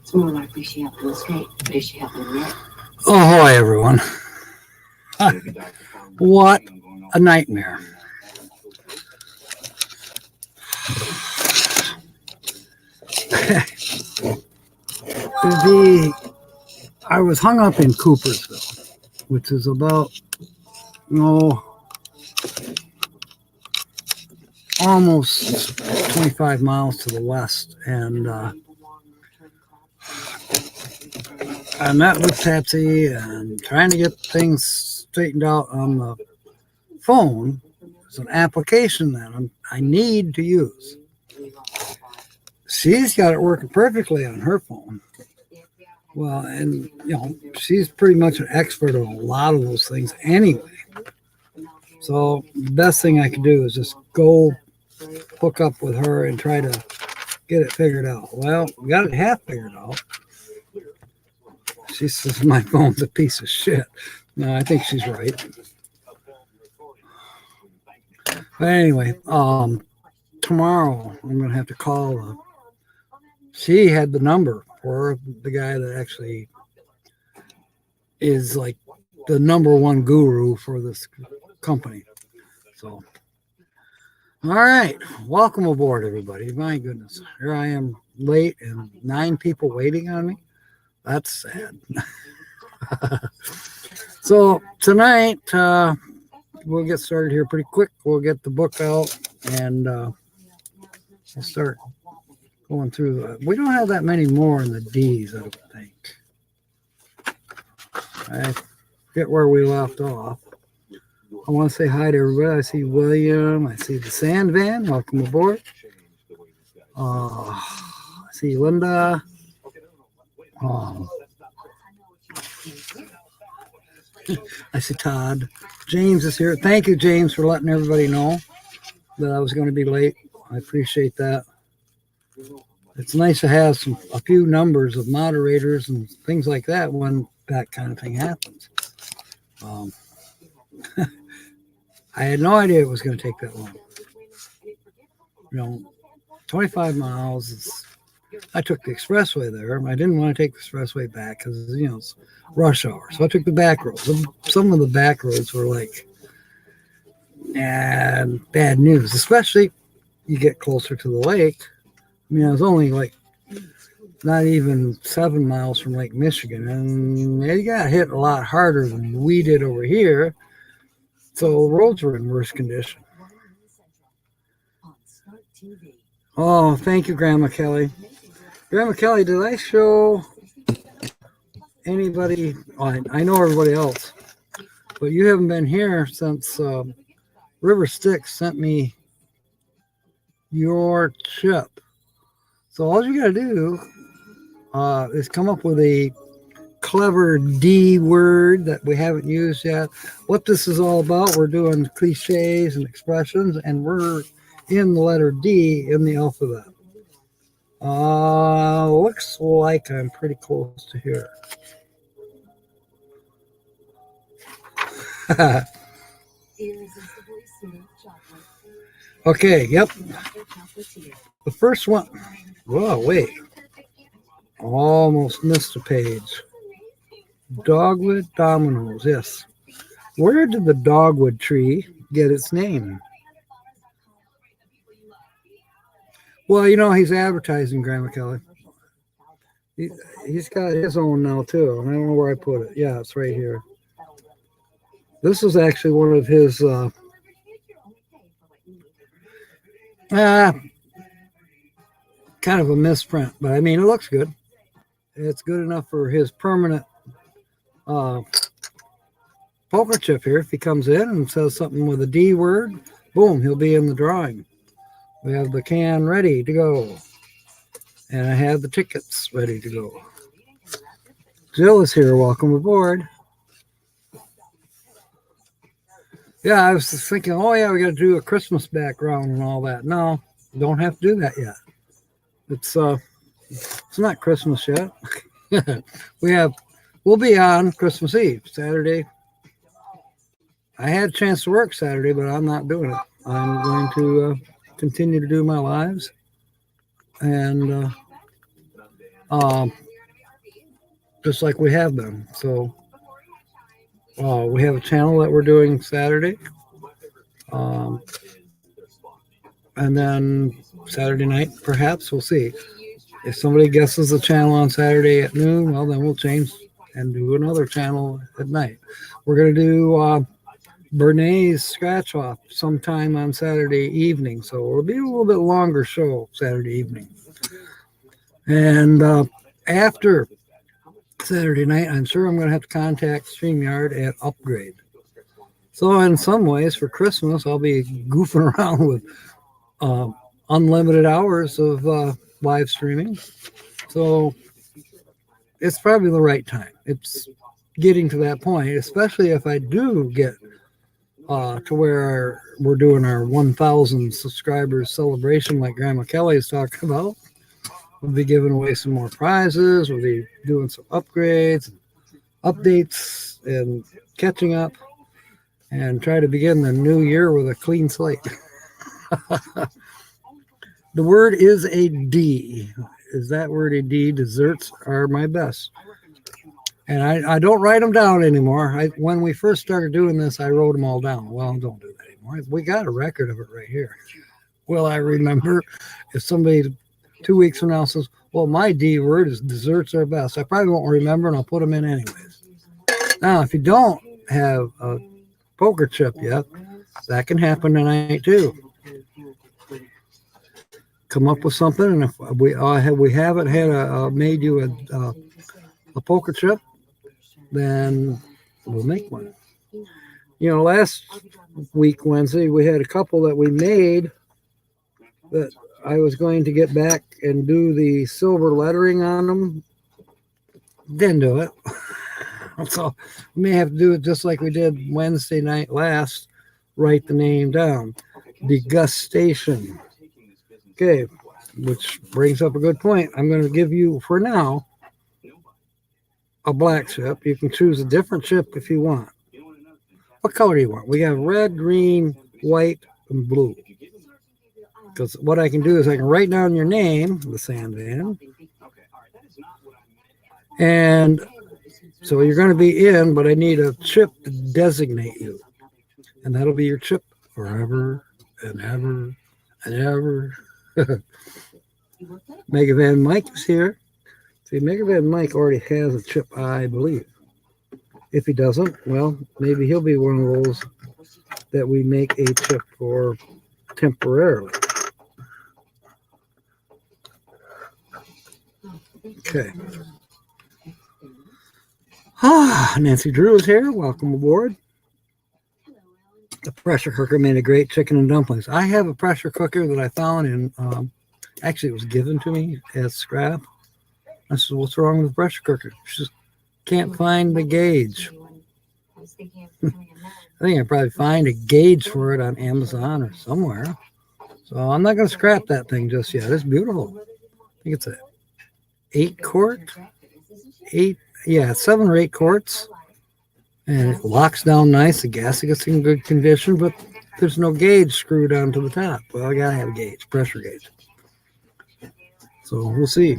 It's more likely she helped him escape, but is she helping him yet? Ahoy, everyone. What a nightmare. I was hung up in Coopersville, which is about, almost 25 miles to the west. And I met with Patsy and trying to get things straightened out on the phone. It's an application that I need to use. She's got it working perfectly on her phone. Well, and she's pretty much an expert on a lot of those things anyway. So the best thing I can do is just go hook up with her and try to get it figured out. Well, we got it half figured out. She says my phone's a piece of shit. No, I think she's right. But anyway, tomorrow I'm going to have to call. She had the number for the guy that actually is like the number one guru for this company. So, all right. Welcome aboard, everybody. My goodness. Here I am late and 9 people waiting on me. That's sad. So tonight, we'll get started here pretty quick. We'll get the book out and we'll start going through. We don't have that many more in the D's, I don't think. I forget where we left off. I want to say hi to everybody. I see William. I see the Sand Van. Welcome aboard. I see Linda. I see Todd. James is here. Thank you, James, for letting everybody know that I was going to be late. I appreciate that. It's nice to have a few numbers of moderators and things like that when that kind of thing happens. I had no idea it was going to take that long. 25 miles is. I took the expressway there. I didn't want to take the expressway back because, it's rush hour. So I took the back roads. Some of the back roads were like, bad news, especially you get closer to the lake. I mean, I was only like not even 7 miles from Lake Michigan, and you got hit a lot harder than we did over here. So the roads were in worse condition. Oh, thank you, Grandma Kelly. Grandma Kelly, did I show anybody? Oh, I know everybody else, but you haven't been here since River Styx sent me your chip. So all you got to do is come up with a clever D word that we haven't used yet. What this is all about, we're doing cliches and expressions, and we're in the letter D in the alphabet. Looks like I'm pretty close to here. Okay, yep. The first one. Whoa, wait. Almost missed a page. Dogwood dominoes, yes. Where did the dogwood tree get its name? Well, he's advertising, Grandma Kelly. He's got his own now, too. I don't know where I put it. Yeah, it's right here. This is actually one of his kind of a misprint, but I mean, it looks good. It's good enough for his permanent poker chip here. If he comes in and says something with a D word, boom, he'll be in the drawing. We have the can ready to go. And I have the tickets ready to go. Jill is here. Welcome aboard. Yeah, I was just thinking, we got to do a Christmas background and all that. No, don't have to do that yet. It's not Christmas yet. We'll be on Christmas Eve, Saturday. I had a chance to work Saturday, but I'm not doing it. I'm going to continue to do my lives. And just like we have been. So we have a channel that we're doing Saturday. And then Saturday night, perhaps, we'll see. If somebody guesses the channel on Saturday at noon, well, then we'll change and do another channel at night. We're going to do Bernays Scratch Off sometime on Saturday evening. So it'll be a little bit longer show Saturday evening. And after Saturday night, I'm sure I'm going to have to contact StreamYard and upgrade. So in some ways, for Christmas, I'll be goofing around with unlimited hours of live streaming. So it's probably the right time. It's getting to that point, especially if I do get to where we're doing our 1,000 subscribers celebration like Grandma Kelly is talking about. We'll be giving away some more prizes. We'll be doing some upgrades, updates, and catching up, and try to begin the new year with a clean slate. The word is a D. Is that word a D? Desserts are my best. And I don't write them down anymore. When we first started doing this, I wrote them all down. Well, don't do that anymore. We got a record of it right here. Will I remember? If somebody 2 weeks from now says, well, my D word is desserts are best, I probably won't remember, and I'll put them in anyways. Now, if you don't have a poker chip yet, that can happen tonight too. Come up with something, and if we haven't had made you a poker chip, then we'll make one. You know, last week Wednesday we had a couple that we made that I was going to get back and do the silver lettering on them. Didn't do it. So we may have to do it just like we did Wednesday night last. Write the name down. Degustation. Okay, which brings up a good point. I'm going to give you, for now, a black chip. You can choose a different chip if you want. What color do you want? We have red, green, white, and blue. Because what I can do is I can write down your name, the Sandvan. And so you're going to be in, but I need a chip to designate you. And that'll be your chip forever and ever and ever. Megavan Mike is here. See, Megavan Mike already has a chip, I believe. If he doesn't, well, maybe he'll be one of those that we make a chip for temporarily. Okay. Nancy Drew is here. Welcome aboard. The pressure cooker made a great chicken and dumplings. I have a pressure cooker that I found in, actually it was given to me as scrap. I said, what's wrong with the pressure cooker? She just can't find the gauge. I think I probably find a gauge for it on Amazon or somewhere. So I'm not going to scrap that thing just yet. It's beautiful. I think it's a 8-quart. 7 or 8 quarts. And it locks down nice. The gasket's in good condition, but there's no gauge screwed onto the top. Well, I gotta have a gauge, pressure gauge. So we'll see.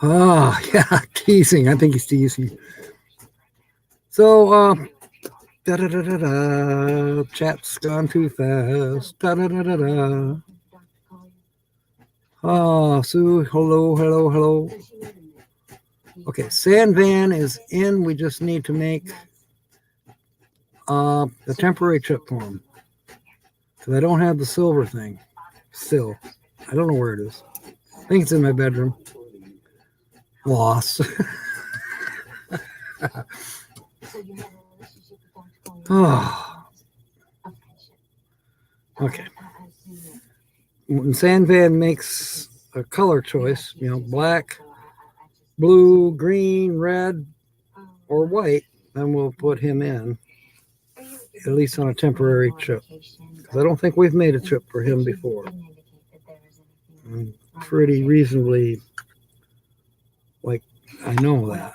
Oh, yeah, teasing. I think he's teasing. So, chat's gone too fast. Oh, Sue, hello. Okay, Sandvan is in. We just need to make the temporary chip for him. Because I don't have the silver thing still. I don't know where it is. I think it's in my bedroom. Lost. Oh. Okay. When Sandvan makes a color choice, you know, black, blue, green, red, or white, then we'll put him in, at least on a temporary chip. Because I don't think we've made a chip for him before. I'm pretty reasonably, like, I know that.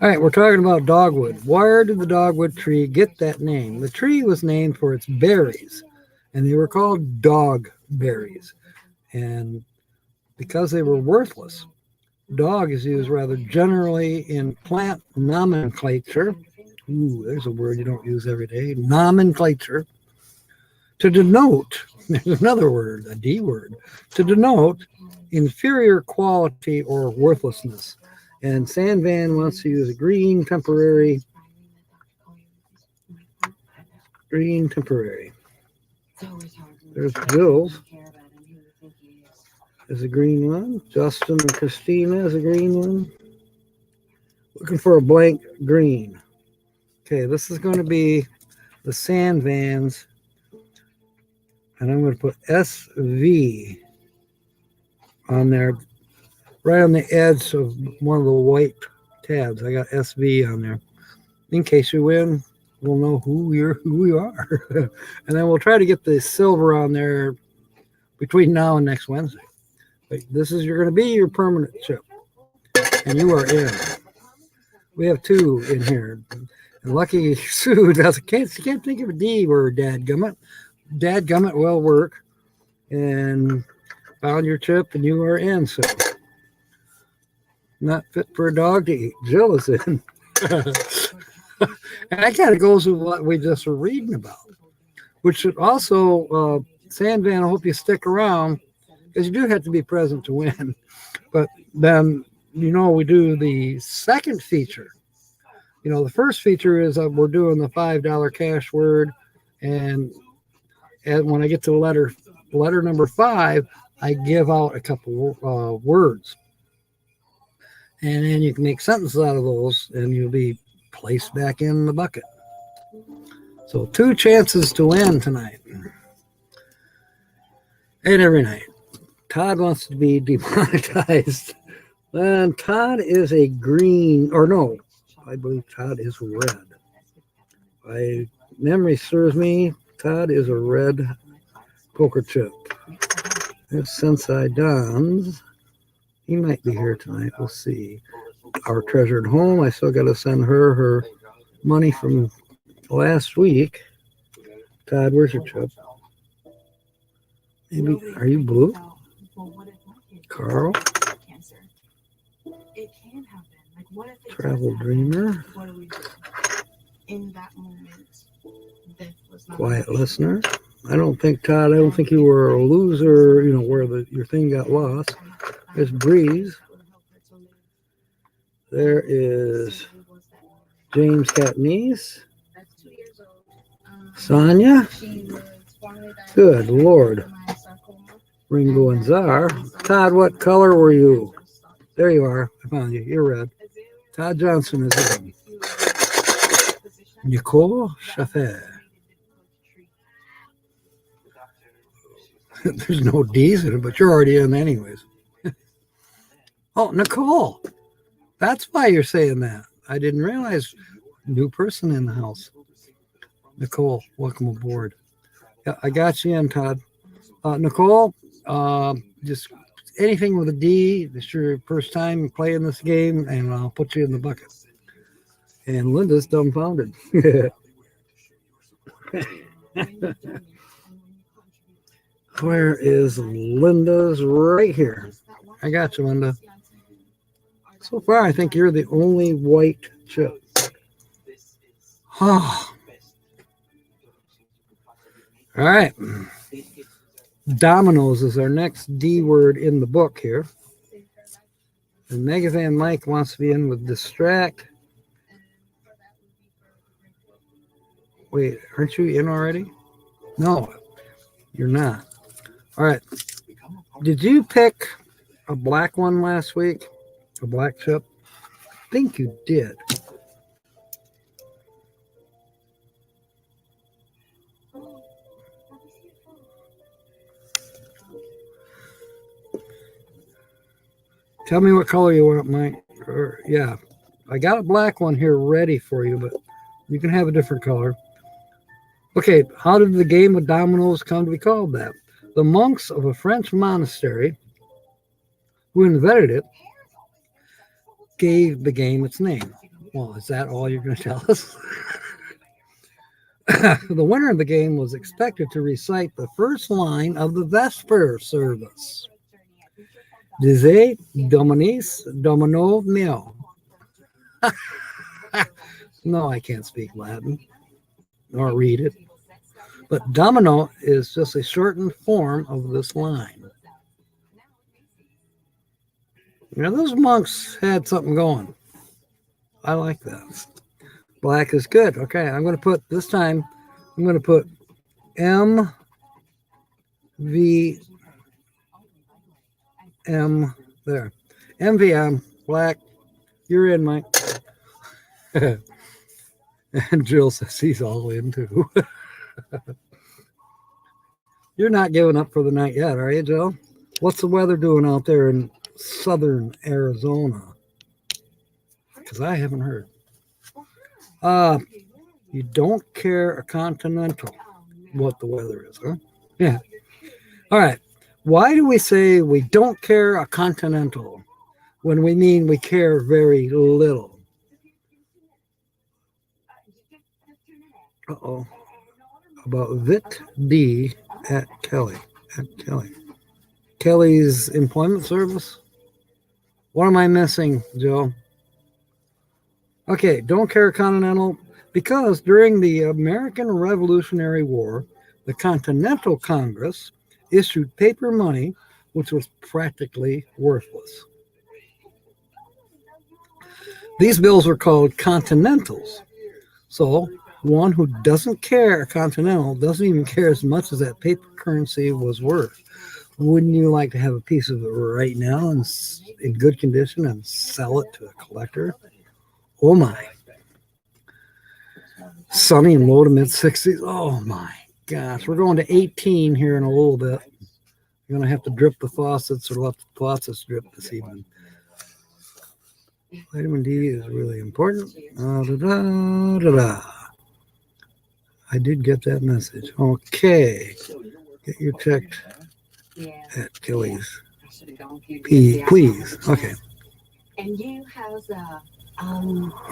All right, we're talking about dogwood. Where did the dogwood tree get that name? The tree was named for its berries, and they were called dog berries. And because they were worthless, dog is used rather generally in plant nomenclature. Ooh, there's a word you don't use every day. Nomenclature. To denote, there's another word, a D word, to denote inferior quality or worthlessness. And Sandvan wants to use a green temporary. Green temporary. There's Jill's. Is a green one. Justin and Christina is a green one. Looking for a blank green. Okay, this is going to be the Sandvans. And I'm going to put SV on there, right on the edge of one of the white tabs. I got SV on there. In case you win, we'll know who you are. And then we'll try to get the silver on there between now and next Wednesday. But this is going to be your permanent chip. And you are in. We have 2 in here. And Lucky Sue can't think of a D word, dadgummit. Dadgummit will work. And found your chip and you are in. So not fit for a dog to eat. Jill is in. And that kind of goes with what we just were reading about. Which also, Sandvan, I hope you stick around, because you do have to be present to win. But then, we do the second feature. The first feature is we're doing the $5 cash word. And when I get to letter number 5, I give out a couple words. And then you can make sentences out of those, and you'll be placed back in the bucket. So 2 chances to win tonight. And every night. Todd wants to be demonetized. And Todd is a green, or no, I believe Todd is red. My memory serves me, Todd is a red poker chip. There's Sensei Don's. He might be here tonight. We'll see. Our treasured home. I still got to send her money from last week. Todd, where's your chip? Maybe, are you blue? Carl? Travel Dreamer. Quiet Listener. I don't think you were a loser, where your thing got lost. There's Breeze. There is James Catnese. Sonia. Good Lord. Ringo and Czar. Todd, what color were you? There you are. I found you. You're red. Todd Johnson is in. Nicole Chaffet. There's no D's in it, but you're already in anyways. Oh, Nicole. That's why you're saying that. I didn't realize. New person in the house. Nicole, welcome aboard. Yeah, I got you in, Todd. Nicole, just anything with a D. It's your first time playing this game, and I'll put you in the bucket. And Linda's dumbfounded. Where is Linda's? Right here. I got you, Linda. So far, I think you're the only white chip. Oh. All right. Dominoes is our next D word in the book here. And Megavan Mike wants to be in with distract. Wait, aren't you in already? No, you're not. All right. Did you pick a black one last week? A black chip? I think you did. Tell me what color you want, Mike. Yeah, I got a black one here ready for you, but you can have a different color. Okay, how did the game of dominoes come to be called that? The monks of a French monastery who invented it gave the game its name. Well, is that all you're going to tell us? The winner of the game was expected to recite the first line of the Vesper service. Dize, Dominis, Domino, Mio. No, I can't speak Latin nor read it. But domino is just a shortened form of this line. Now, those monks had something going. I like that. Black is good. Okay, I'm going to put, this time, I'm going to put M, V, M, there. MVM, black. You're in, Mike. And Jill says he's all in too. You're not giving up for the night yet, are you, Jill? What's the weather doing out there in southern Arizona? Because I haven't heard. You don't care a continental what the weather is, huh? Yeah. All right. Why do we say we don't care a continental when we mean we care very little? Uh-oh. About Vit D at Kelly. Kelly's employment service? What am I missing, Joe? Okay, don't care continental, because during the American Revolutionary War, the Continental Congress issued paper money which was practically worthless. These bills were called continentals. So one who doesn't care a continental doesn't even care as much as that paper currency was worth. Wouldn't you like to have a piece of it right now and in good condition and sell it to a collector? Oh my. Sunny and low to mid 60s. Oh my gosh. We're going to 18 here in a little bit. You're going to have to drip the faucets or let the faucets drip this evening. Vitamin D is really important. I did get that message. Okay. Get your checked at Kelly's. Please. Okay. And you how's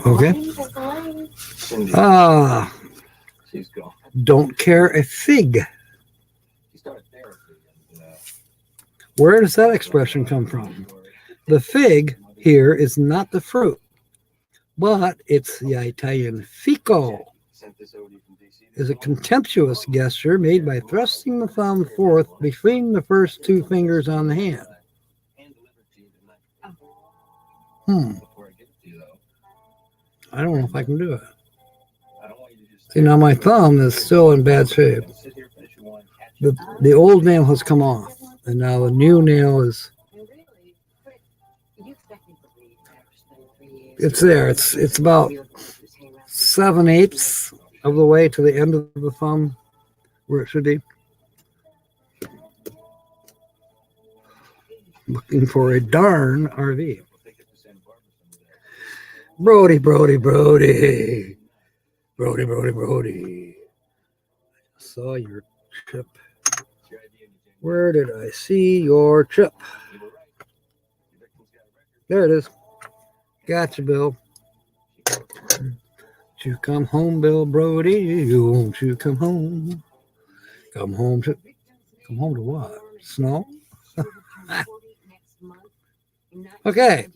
okay. Don't care a fig. Where does that expression come from? The fig here is not the fruit, but it's the Italian fico. Is a contemptuous gesture made by thrusting the thumb forth between the first two fingers on the hand. I don't know if I can do it. See, now my thumb is still in bad shape. The old nail has come off, and now the new nail is. It's there. It's about 7/8 of the way to the end of the thumb where it should be. Looking for a darn RV. Brody. I saw your chip. Where did I see your chip? There it is. Gotcha, Bill. Won't you come home, Bill Brody? Won't you come home? Come home to what? Snow? Okay.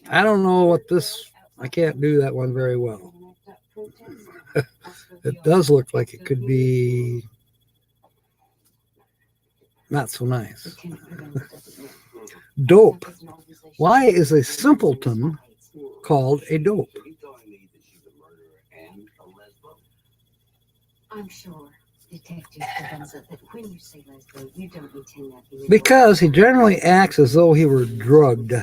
I don't know what this. I can't do that one very well. It does look like it could be not so nice. Dope. Why is a simpleton called a dope? I'm sure Detective Provenza that when you say Leslie, you don't intend that. Because he generally acts as though he were drugged.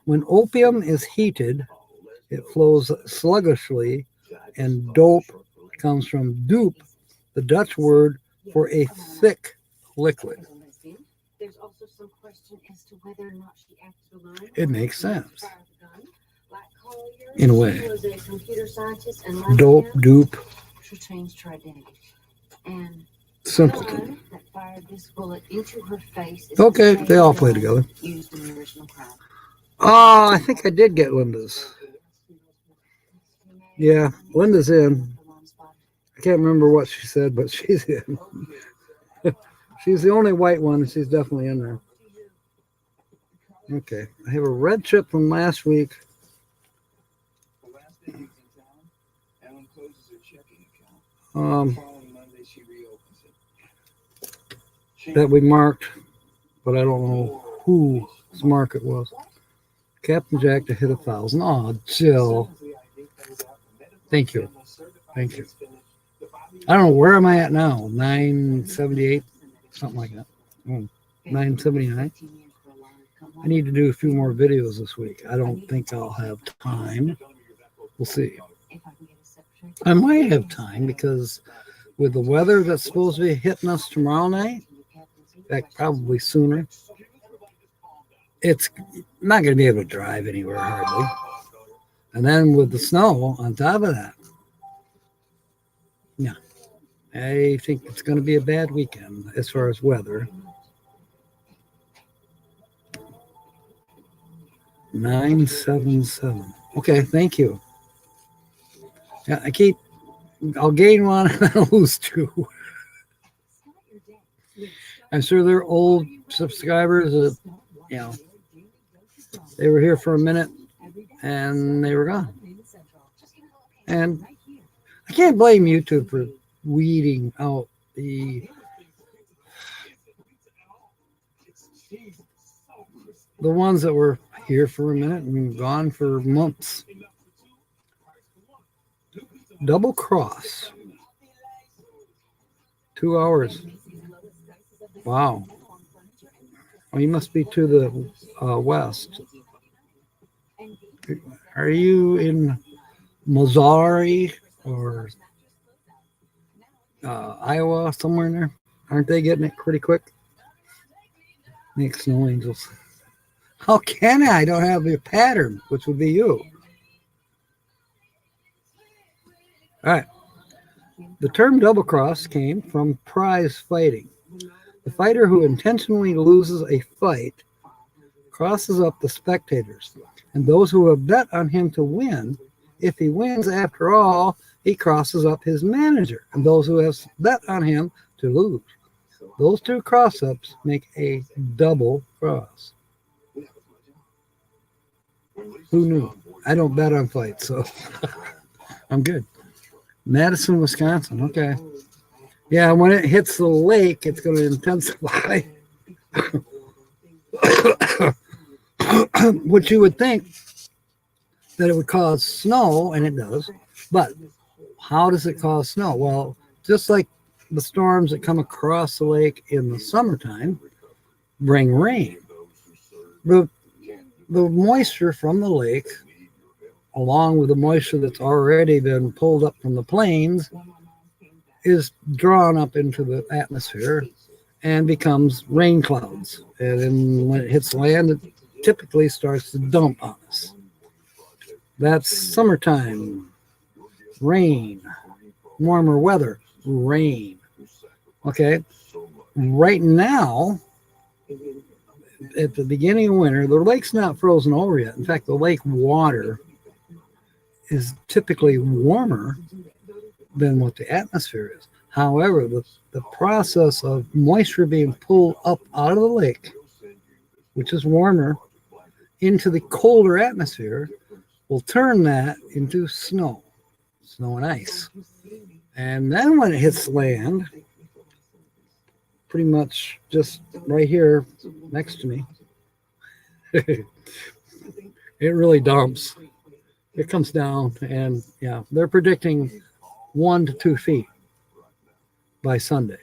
When opium is heated, it flows sluggishly, and dope comes from dupe, the Dutch word for a thick liquid. There's also some question as to whether or not she acted alone. It makes sense. In a way. Was a computer scientist and dope, dupe. She changed her identity. And simpleton. That fired this bullet into her face. Okay, they all play together. Used in the original crime. Oh, I think I did get Linda's. Yeah, Linda's in. I can't remember what she said, but she's in. She's the only white one, and she's definitely in there. Okay. I have a red chip from last week. The last day he was in town, Ellen closes her checking account. Um, The following Monday, she reopens it. that we marked, but I don't know whose mark it was. Captain Jack to hit 1,000. Oh, Jill. Thank you. Thank you. I don't know where am I at now. 978, something like that. 979. I need to do a few more videos this week. I don't think I'll have time. We'll see. I might have time because with the weather that's supposed to be hitting us tomorrow night, in fact, probably sooner, it's not going to be able to drive anywhere hardly. And then with the snow on top of that, yeah, I think it's going to be a bad weekend as far as weather. 977. Okay, thank you. Yeah, I'll gain one and I'll lose two. I'm sure they're old subscribers that, you know, they were here for a minute and they were gone. And I can't blame YouTube for weeding out the ones that were here for a minute and gone for months. Double cross. 2 hours. Wow. Oh, you must be to the west. Are you in Missouri or Iowa, somewhere in there? Aren't they getting it pretty quick? Make snow angels. How can I? I don't have a pattern, which would be you. All right. The term double cross came from prize fighting. The fighter who intentionally loses a fight crosses up the spectators, and those who have bet on him to win. If he wins after all, he crosses up his manager, and those who have bet on him to lose. Those two cross-ups make a double cross. Who knew? I don't bet on fights, so I'm good. Madison, Wisconsin. Okay. Yeah, when it hits the lake, it's going to intensify. Which you would think that it would cause snow, and it does. But how does it cause snow? Well, just like the storms that come across the lake in the summertime bring rain. The moisture from the lake, along with the moisture that's already been pulled up from the plains, is drawn up into the atmosphere and becomes rain clouds. And then when it hits land, it typically starts to dump on us. That's summertime. Rain. Warmer weather. Rain. Okay. Right now, at the beginning of winter, the lake's not frozen over yet. In fact, the lake water is typically warmer than what the atmosphere is. However, the process of moisture being pulled up out of the lake, which is warmer, into the colder atmosphere, will turn that into snow and ice. And then when it hits land, pretty much just right here next to me, it really dumps. It comes down, and yeah, they're predicting 1 to 2 feet by Sunday.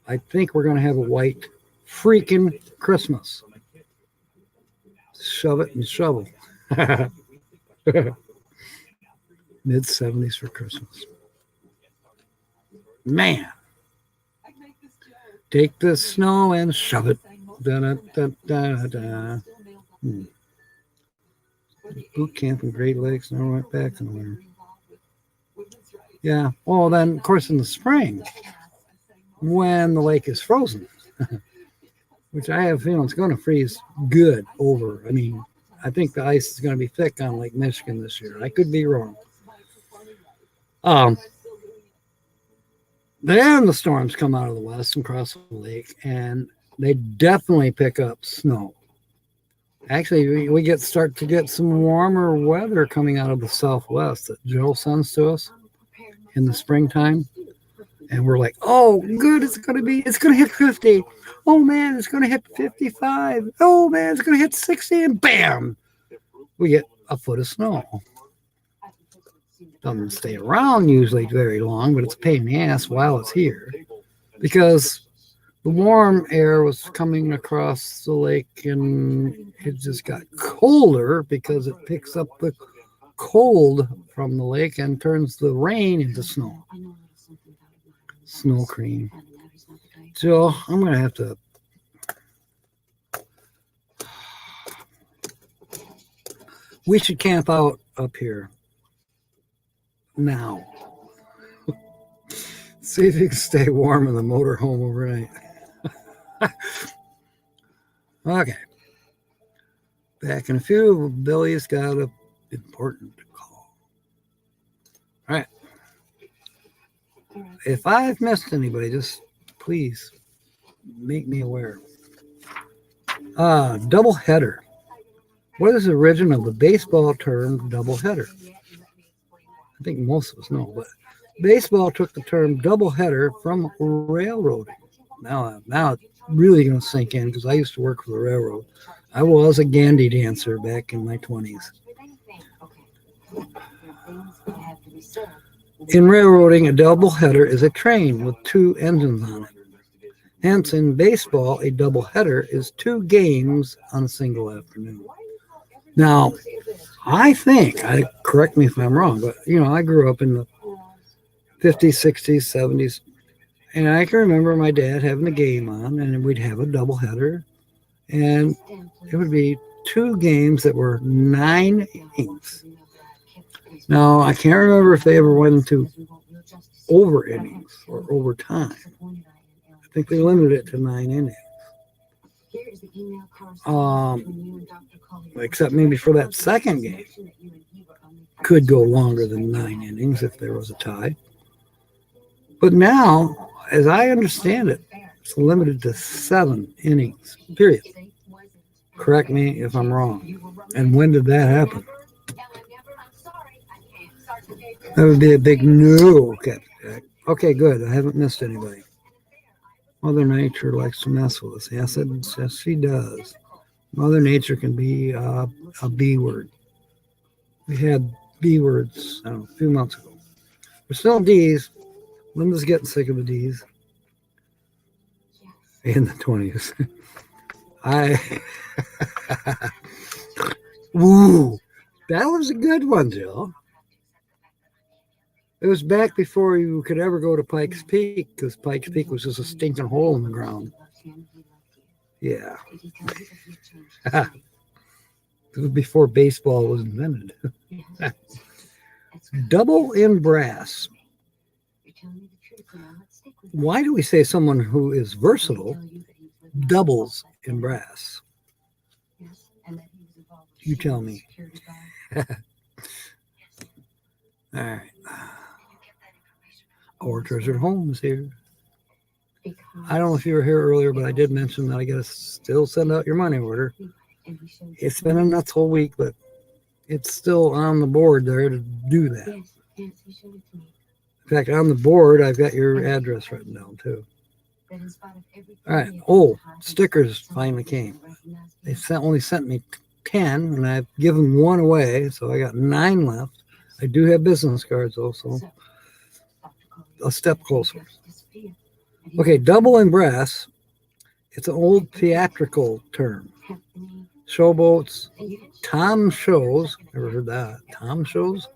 I think we're going to have a white freaking Christmas. Shove it and shovel. Mid-70s for Christmas. Man. Take the snow and shove it. Da-da-da-da-da. Boot camp in Great Lakes, and I went back in the winter. Yeah. Well, then, of course, in the spring, when the lake is frozen, which I have a feeling it's going to freeze good over. I mean, I think the ice is going to be thick on Lake Michigan this year. I could be wrong. Then the storms come out of the west and cross the lake, and they definitely pick up snow. Actually, we start to get some warmer weather coming out of the southwest that Joe sends to us in the springtime. And we're like, oh, good, it's going to hit 50. Oh, man, it's going to hit 55. Oh, man, it's going to hit 60. And bam, we get a foot of snow. Doesn't stay around usually very long, but it's a pain in the ass while it's here. Because the warm air was coming across the lake and it just got colder because it picks up the cold from the lake and turns the rain into snow. Snow cream. So I'm going to have to. We should camp out up here now. See if you can stay warm in the motorhome overnight. Okay. Back in a few. Billy's got an important call. All right. If I've missed anybody, just please make me aware. Double header. What is the origin of the baseball term double header? I think most of us know, but baseball took the term double header from railroading. Now it's really going to sink in because I used to work for the railroad. I was a Gandhi dancer back in my 20s. In railroading, a double header is a train with two engines on it. Hence, in baseball, a double header is two games on a single afternoon. Now, I think, correct me if I'm wrong, but, I grew up in the 50s, 60s, 70s, and I can remember my dad having a game on, and we'd have a double header, and it would be two games that were 9 innings. Now, I can't remember if they ever went into over innings or overtime. I think they limited it to 9 innings. Except maybe for that second game. Could go longer than 9 innings if there was a tie. But now, as I understand it, it's limited to 7 innings, period. Correct me if I'm wrong. And when did that happen? That would be a big no. Okay, good. I haven't missed anybody. Mother Nature likes to mess with us. Yes, she does. Mother Nature can be a B word. We had B words, I don't know, a few months ago. We're still in D's. Linda's getting sick of the D's. In the 20s. Woo! That was a good one, Jill. It was back before you could ever go to Pikes Peak, because Pikes Peak was just a stinking hole in the ground. Yeah. It was before baseball was invented. Double in brass. Why do we say someone who is versatile doubles in brass? You tell me. All right. Our treasured home is here. I don't know if you were here earlier, but I did mention that I got to still send out your money order. It's been a nuts whole week, but it's still on the board there to do that. In fact, on the board, I've got your address written down too. All right. Oh, stickers finally came. They only sent me 10, and I've given 1 away, so I got 9 left. I do have business cards also. A step closer. Okay, double in brass. It's an old theatrical term. Showboats, Tom shows. Ever heard that? Tom shows?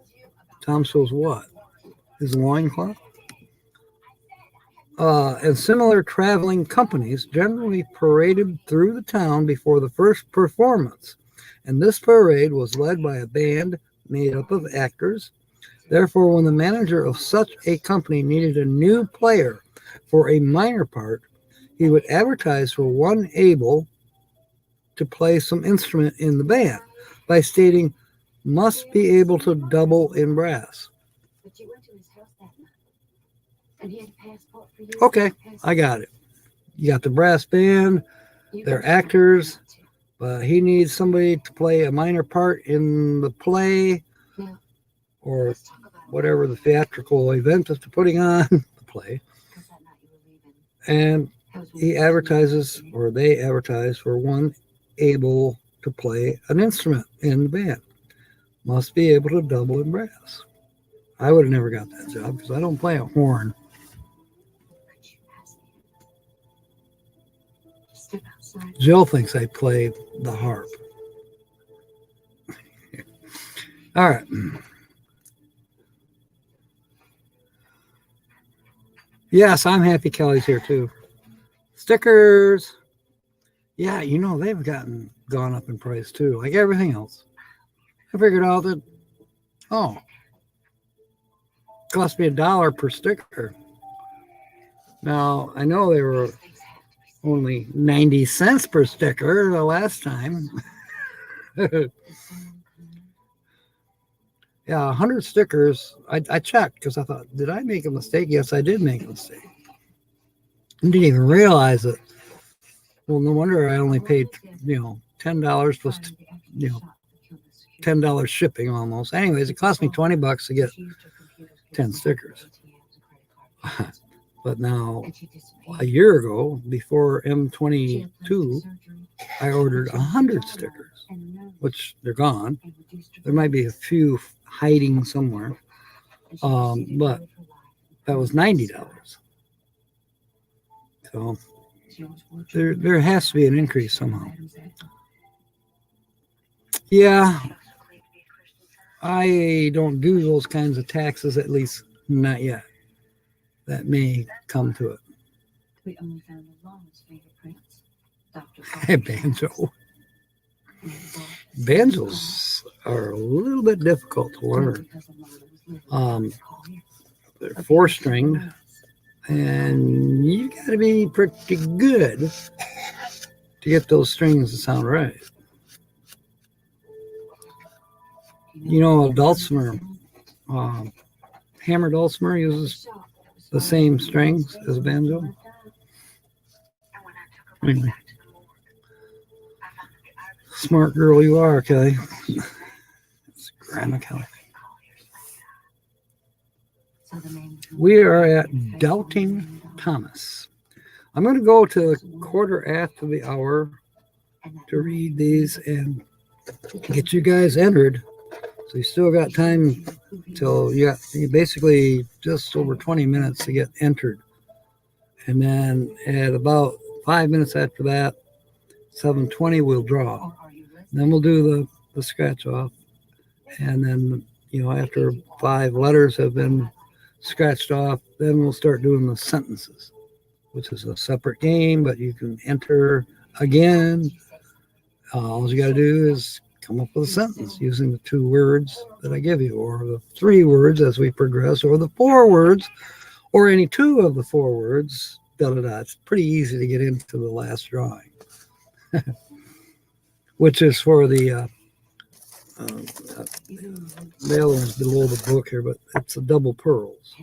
Tom shows what? His loincloth? And similar traveling companies generally paraded through the town before the first performance. And this parade was led by a band made up of actors. Therefore, when the manager of such a company needed a new player for a minor part, he would advertise for one able to play some instrument in the band by stating, must be able to double in brass. But you went to his house that night, and he had a passport for you. Okay, I got it. You got the brass band, they're actors, but he needs somebody to play a minor part in the play Yeah. or Let's talk about whatever the theatrical event that they're putting on the play. was that night you were leaving? And That was when he you were advertises, leaving. or they advertise for one able to play an instrument in the band. Must be able to double in brass. I would have never got that job because I don't play a horn. Could you ask me? Just step outside. Jill thinks I play the harp. All right. Yes, I'm happy Kelly's here too. Stickers. Yeah, you know, they've gone up in price too, like everything else. I figured out that, oh, it cost me $1 per sticker. Now, I know they were These things have to be said. only 90 cents per sticker the last time. Is someone coming? Yeah, 100 stickers. I checked because I thought, did I make a mistake? Yes, I did make a mistake. I didn't even realize it. Well, no wonder I only paid, $10 plus, Find the extra you know, shot to kill the security. $10 shipping almost. Anyways, it cost me $20 to get, She used her computer 10 skills, stickers. ATMs, and credit card payments, but now and she disappeared. a year ago, before She had M22, plastic surgery, I ordered and 100 she stickers, and nerve which they're gone. and reduced her There might be a few hiding somewhere. and she proceeded but to live her life in That was permanent $90. So She always wore there jewelry, has to be an increase somehow. items at a time. Yeah, I don't do those kinds of taxes, at least not yet. That may come to it. We only found the longest fingerprints. Dr. Hey, banjo. Banjos are a little bit difficult to learn. They're 4-stringed, and you got to be pretty good to get those strings to sound right. You know, a dulcimer, hammer dulcimer uses the same strings as a banjo. Anyway. Smart girl you are, Kelly. It's Grandma Kelly. We are at Doubting Thomas. I'm going to go to the quarter after the hour to read these and get you guys entered. So you still got time till you basically just over 20 minutes to get entered. And then at about 5 minutes after that, 7:20, we'll draw. Then we'll do the scratch off. And then, after 5 letters have been scratched off, then we'll start doing the sentences, which is a separate game, but you can enter again. All you got to do is come up with a sentence using the 2 words that I give you, or the 3 words as we progress, or the 4 words, or any 2 of the 4 words. It's pretty easy to get into the last drawing, which is for the other one's below the book here, but it's a double pearls,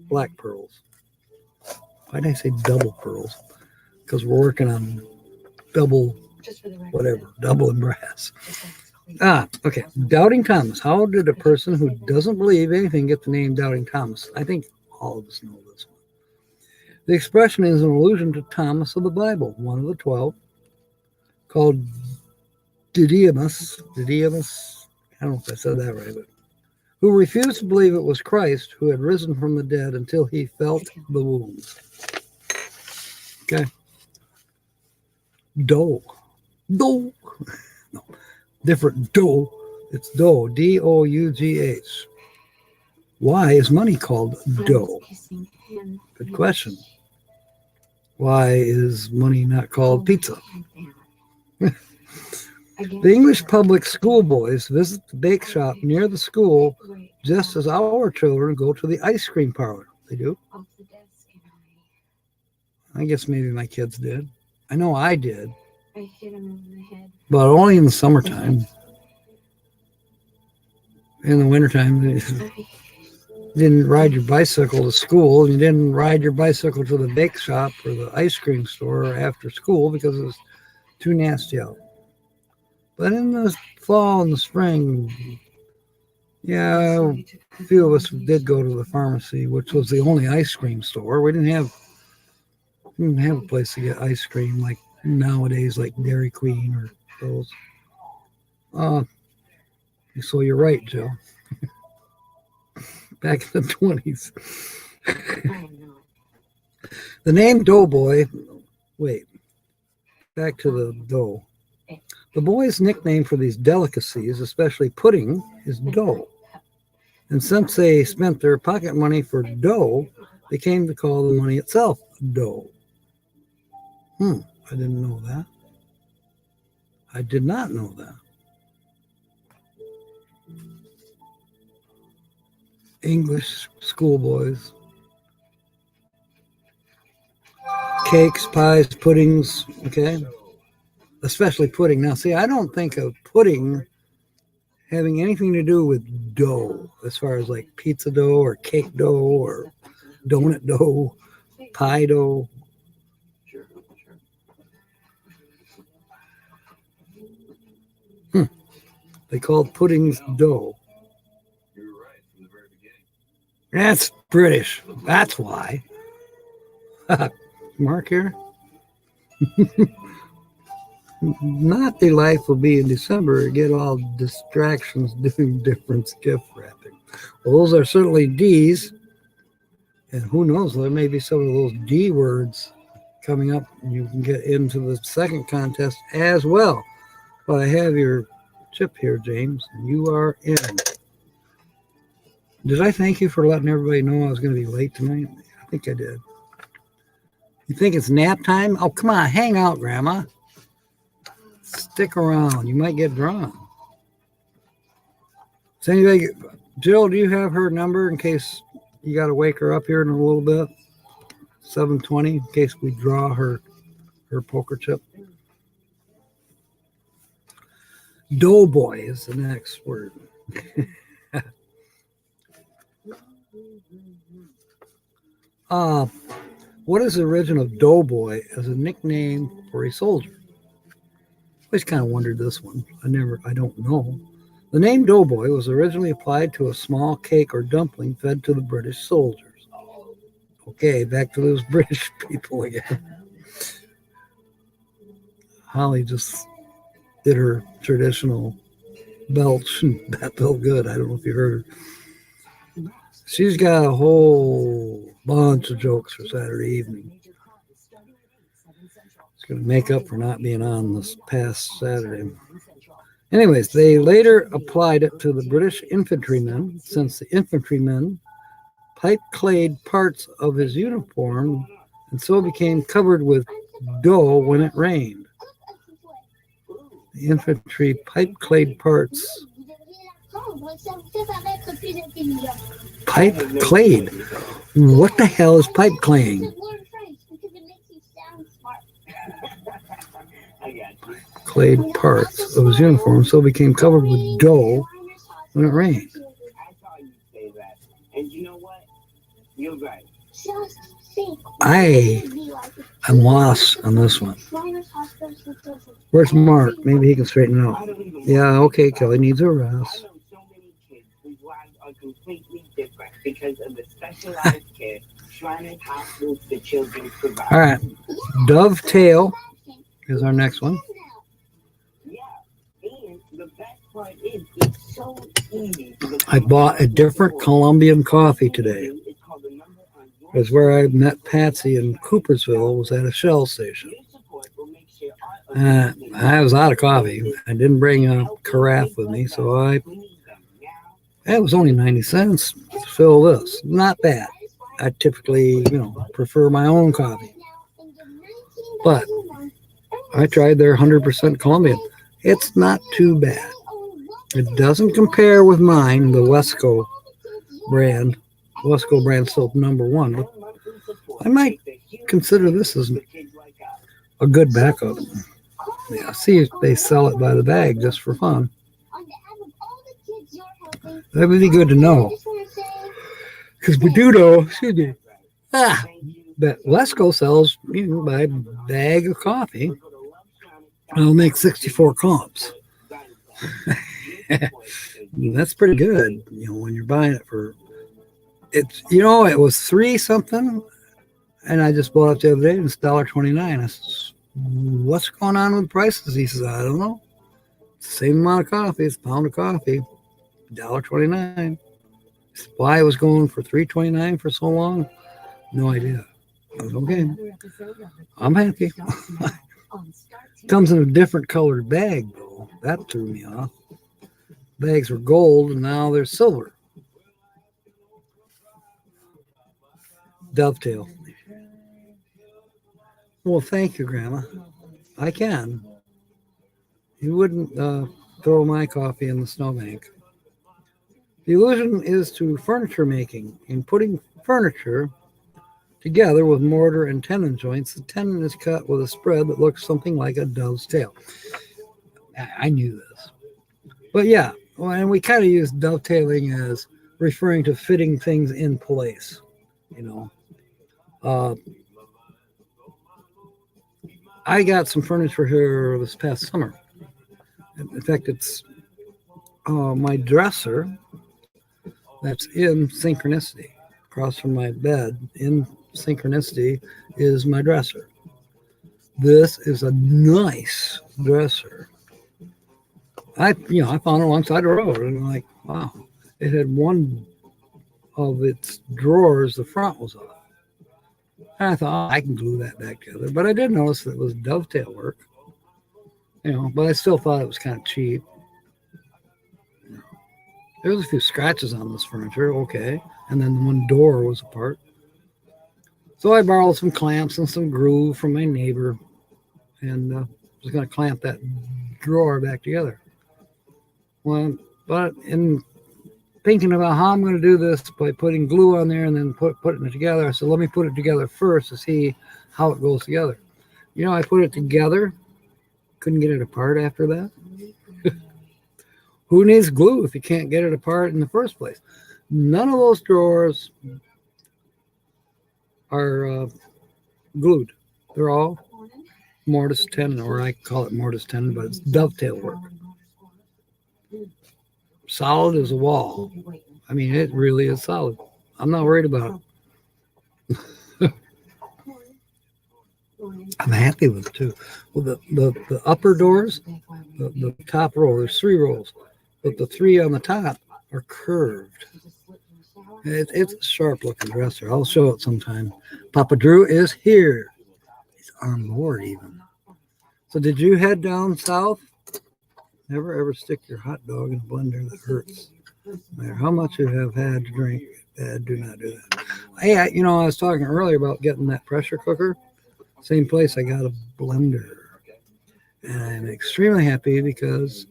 black pearls. Why did I say double pearls? Because we're working on double, double in brass. Okay. Doubting Thomas. How did a person who doesn't believe anything get the name Doubting Thomas? I think all of us know this one. The expression is an allusion to Thomas of the Bible, one of the 12, called Didymus. I don't know if I said that right, but who refused to believe it was Christ who had risen from the dead until he felt the wounds. Okay. Dough. No. Different dough. It's dough. D-O-U-G-H. Why is money called dough? Good question. Why is money not called pizza? The English public school boys visit the bake shop near the school just as our children go to the ice cream parlor. They do? I guess maybe my kids did. I know I did. I hit him in the head. But only in the summertime. In the wintertime, you didn't ride your bicycle to school. You didn't ride your bicycle to the bake shop or the ice cream store after school because it was too nasty out. But in the fall and the spring, yeah, a few of us did go to the pharmacy, which was the only ice cream store. We didn't have a place to get ice cream like nowadays, like Dairy Queen or those. Uh, so you're right, Joe. Back in the 20s. I am not. The name Doughboy, wait, back to the dough. The boy's nickname for these delicacies, especially pudding, is dough. And since they spent their pocket money for dough, they came to call the money itself dough. I didn't know that. I did not know that. English schoolboys. Cakes, pies, puddings, okay? Especially pudding. Now, see, I don't think of pudding having anything to do with dough, as far as like pizza dough or cake dough or donut dough, pie dough. Sure. They called puddings dough. You were right from the very beginning. That's British. That's why. Mark here. Not the life will be in December. Get all distractions doing different gift wrapping. Well, those are certainly D's. And who knows, there may be some of those D words coming up. You can get into the second contest as well. But I have your chip here, James, and you are in. Did I thank you for letting everybody know I was going to be late tonight? I think I did. You think it's nap time? Oh, come on, hang out, Grandma. Stick around. You might get drawn. Does anybody, Jill, do you have her number in case you got to wake her up here in a little bit? 7:20 in case we draw her poker chip. Doughboy is the next word. What is the origin of Doughboy as a nickname for a soldier? I always kind of wondered this one. I don't know. The name Doughboy was originally applied to a small cake or dumpling fed to the British soldiers. Okay, back to those British people again. Holly just did her traditional belch, and that felt good. I don't know if you heard her. She's got a whole bunch of jokes for Saturday evening. It's going to make up for not being on this past Saturday. Anyways, they later applied it to the British infantrymen, since the infantrymen pipe-clayed parts of his uniform and so became covered with dough when it rained. The infantry pipe-clayed parts. Pipe-clayed? What the hell is pipe-claying? Clayed parts of his uniform so became covered with dough when it rained. And you know what? You're right. I am lost on this one. Where's Mark? Maybe he can straighten it out. Yeah, okay, Kelly needs a I rest. know so many kids whose lives are completely different because of the specialized care Shriners Hospitals for Children provide. All right, Dovetail is our next one. Yeah, and the best part is it's so easy to I bought a different Colombian coffee today. It's called the number on your It was where I met Patsy in Coopersville. Was at a Shell station. Your support will make sure our I was out of coffee. I didn't bring a carafe with me, so we need them now. it was only 90 cents to fill this. Not bad. I typically, prefer my own coffee. But I tried their 100% Colombian. It's not too bad. It doesn't compare with mine, the Wesco brand. Wesco brand still #1, but I might consider this as a good backup. Yeah, see if they sell it by the bag just for fun. That would be good to know. Because we do know, that Wesco sells, by bag of coffee. It'll make 64 comps. That's pretty good, when you're buying it for it's. It was 3 something, and I just bought it the other day, and it's $1.29. I said, "What's going on with prices?" He says, "I don't know. Same amount of coffee. It's a pound of coffee, $1.29. Why it was going for $3.29 for so long? No idea." I was okay. I'm happy. Comes in a different colored bag, though. That threw me off. Bags were gold, and now they're silver. Dovetail. Well, thank you, Grandma. I can. You wouldn't throw my coffee in the snowbank. The allusion is to furniture making. In putting furniture together with mortar and tenon joints, the tenon is cut with a spread that looks something like a dove's tail. I knew this. But yeah, and we kind of use dovetailing as referring to fitting things in place, I got some furniture here this past summer. In fact, it's my dresser that's in Synchronicity. Across from my bed in Synchronicity is my dresser. This is a nice dresser. I found it alongside the road, and I'm like, wow. It had one of its drawers, the front was off. And I thought, I can glue that back together. But I did notice that it was dovetail work. But I still thought it was kind of cheap. There was a few scratches on this furniture, okay. And then one door was apart. So I borrowed some clamps and some glue from my neighbor, and was going to clamp that drawer back together. Well, but in thinking about how I'm going to do this by putting glue on there and then putting it together, I said, let me put it together first to see how it goes together. I put it together, couldn't get it apart after that. Who needs glue if you can't get it apart in the first place? None of those drawers are glued. They're all mortise tenon, or I call it mortise tenon, but it's dovetail work. Solid as a wall. I mean, it really is solid. I'm not worried about it. I'm happy with it too. Well, the upper doors, the top row, there's 3 rows, but the 3 on the top are curved. It's a sharp looking dresser. I'll show it sometime. Papa Drew is here. He's on board even. So did you head down south? Never ever stick your hot dog in a blender that hurts. No matter how much you have had to drink, do not do that. Hey, I was talking earlier about getting that pressure cooker. Same place I got a blender. And I'm extremely happy because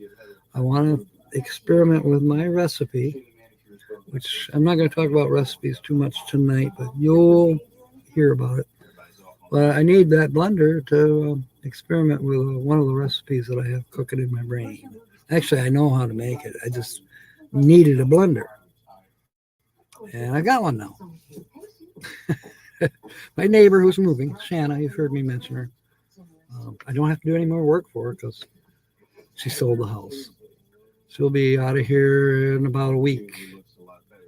I want to experiment with my recipe, which I'm not going to talk about recipes too much tonight, but you'll hear about it. But I need that blender to experiment with one of the recipes that I have cooking in my brain. Actually, I know how to make it. I just needed a blender. And I got one now. My neighbor who's moving, Shanna, you've heard me mention her. I don't have to do any more work for her because she sold the house. She'll be out of here in about a week.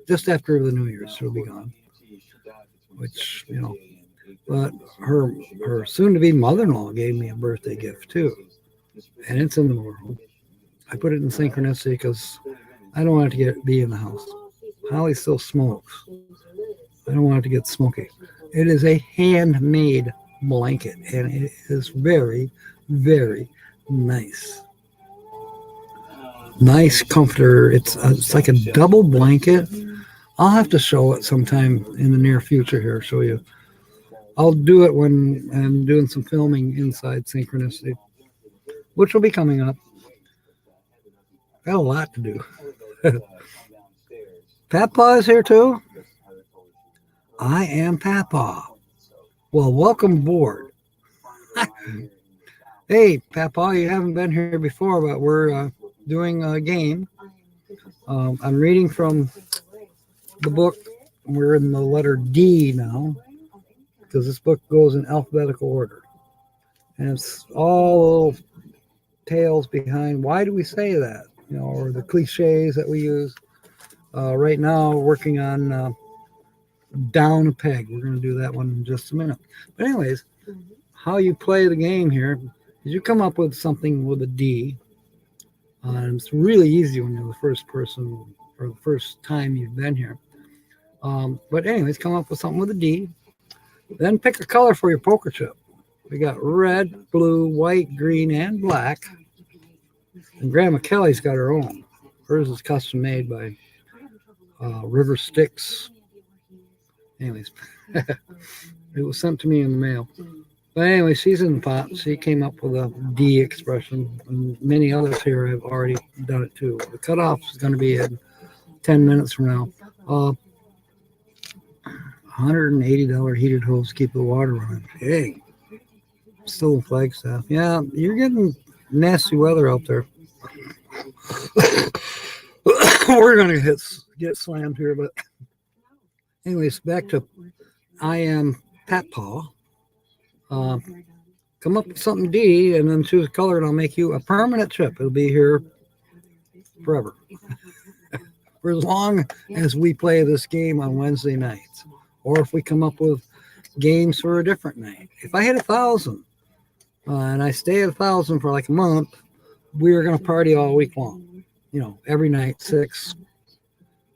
Just after the New Year's, she'll be gone. Which, but her soon-to-be mother-in-law gave me a birthday gift too. And it's in the world. I put it in Synchronicity because I don't want it to be in the house. Holly still smokes. I don't want it to get smoky. It is a handmade blanket, and it is very, very nice. Nice comforter. It's like a double blanket. I'll have to show it sometime in the near future here. Show you. I'll do it when I'm doing some filming inside Synchronicity, which will be coming up. Got a lot to do. Papa is here too. I am Papa. Well, welcome aboard. Hey, Papa, you haven't been here before, but we're doing a game. I'm reading from the book. We're in the letter D now, because this book goes in alphabetical order. And it's all tales behind, why do we say that? you know, or the cliches that we use. Right now, working on down a peg. We're going to do that one in just a minute. But anyways, how you play the game here is you come up with something with a D. And it's really easy when you're the first person or the first time you've been here. But anyways, come up with something with a D. Then pick a color for your poker chip. We got red, blue, white, green, and black. And Grandma Kelly's got her own. Hers is custom made by River Sticks. Anyways, it was sent to me in the mail. But anyway, she's in the pot. She came up with a D expression, and many others here have already done it too. The cutoff is going to be in 10 minutes from now. $180 heated hose keep the water running. Hey, still in Flagstaff. Yeah, you're getting nasty weather out there. We're going to get slammed here, but anyways, back to I am Pat Paul. Come up with something D and then choose a color, and I'll make you a permanent chip. It'll be here forever. For as long as we play this game on Wednesday nights, or if we come up with games for a different night. If I hit 1,000 and I stay at 1,000 for like a month, we're going to party all week long. You know, every night, 6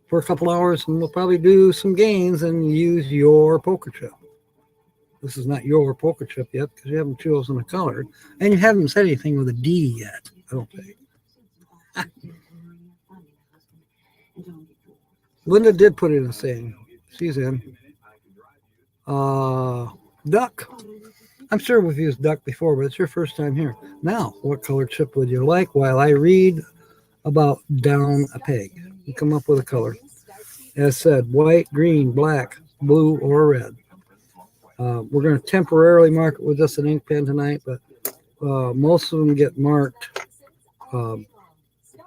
for a couple hours, and we'll probably do some games and use your poker chip. This is not your poker chip yet because you haven't chosen a color, and you haven't said anything with a D yet, I don't think. Linda did put in a saying. She's in. Duck. I'm sure we've used duck before, but it's your first time here. Now, what color chip would you like while I read about down a peg? You come up with a color. As said, white, green, black, blue, or red. We're going to temporarily mark it with just an ink pen tonight, but most of them get marked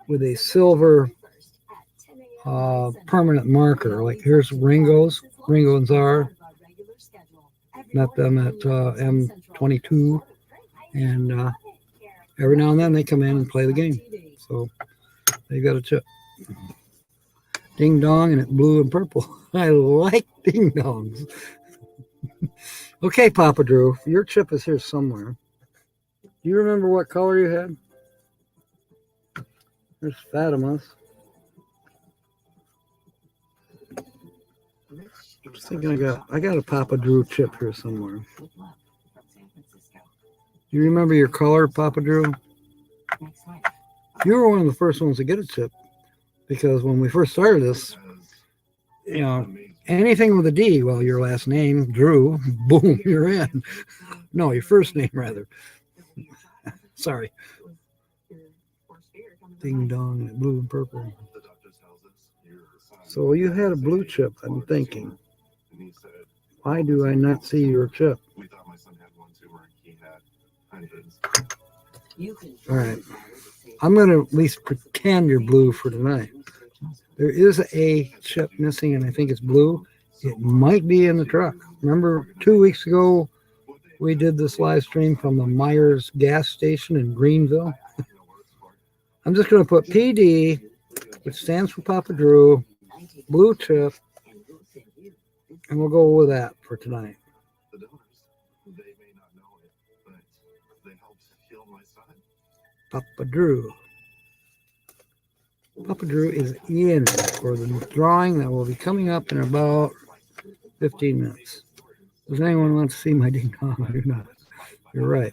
with a silver permanent marker. Like here's Ringo and Czar. Met them at M22, and every now and then they come in and play the game. So they got a chip. Ding dong, and it's blue and purple. I like ding dongs. Okay, Papa Drew, your chip is here somewhere. Do you remember what color you had? There's Fatima's. I'm just thinking I got a Papa Drew chip here somewhere. Do you remember your color, Papa Drew? You were one of the first ones to get a chip because when we first started this, you know, anything with a D, well, your last name, Drew, boom, you're in. No, your first name, rather. Sorry. Ding dong, blue and purple. So you had a blue chip, I'm thinking. Why do I not see your chip? All right. I'm going to at least pretend you're blue for tonight. There is a chip missing, and I think it's blue. It might be in the truck. Remember 2 weeks ago, we did this live stream from the Myers gas station in Greenville. I'm just going to put PD, which stands for Papa Drew, blue chip, and we'll go with that for tonight. Papa Drew. Papa Drew is in for the drawing that will be coming up in about 15 minutes. Does anyone want to see my ding dong? I do not. You're right.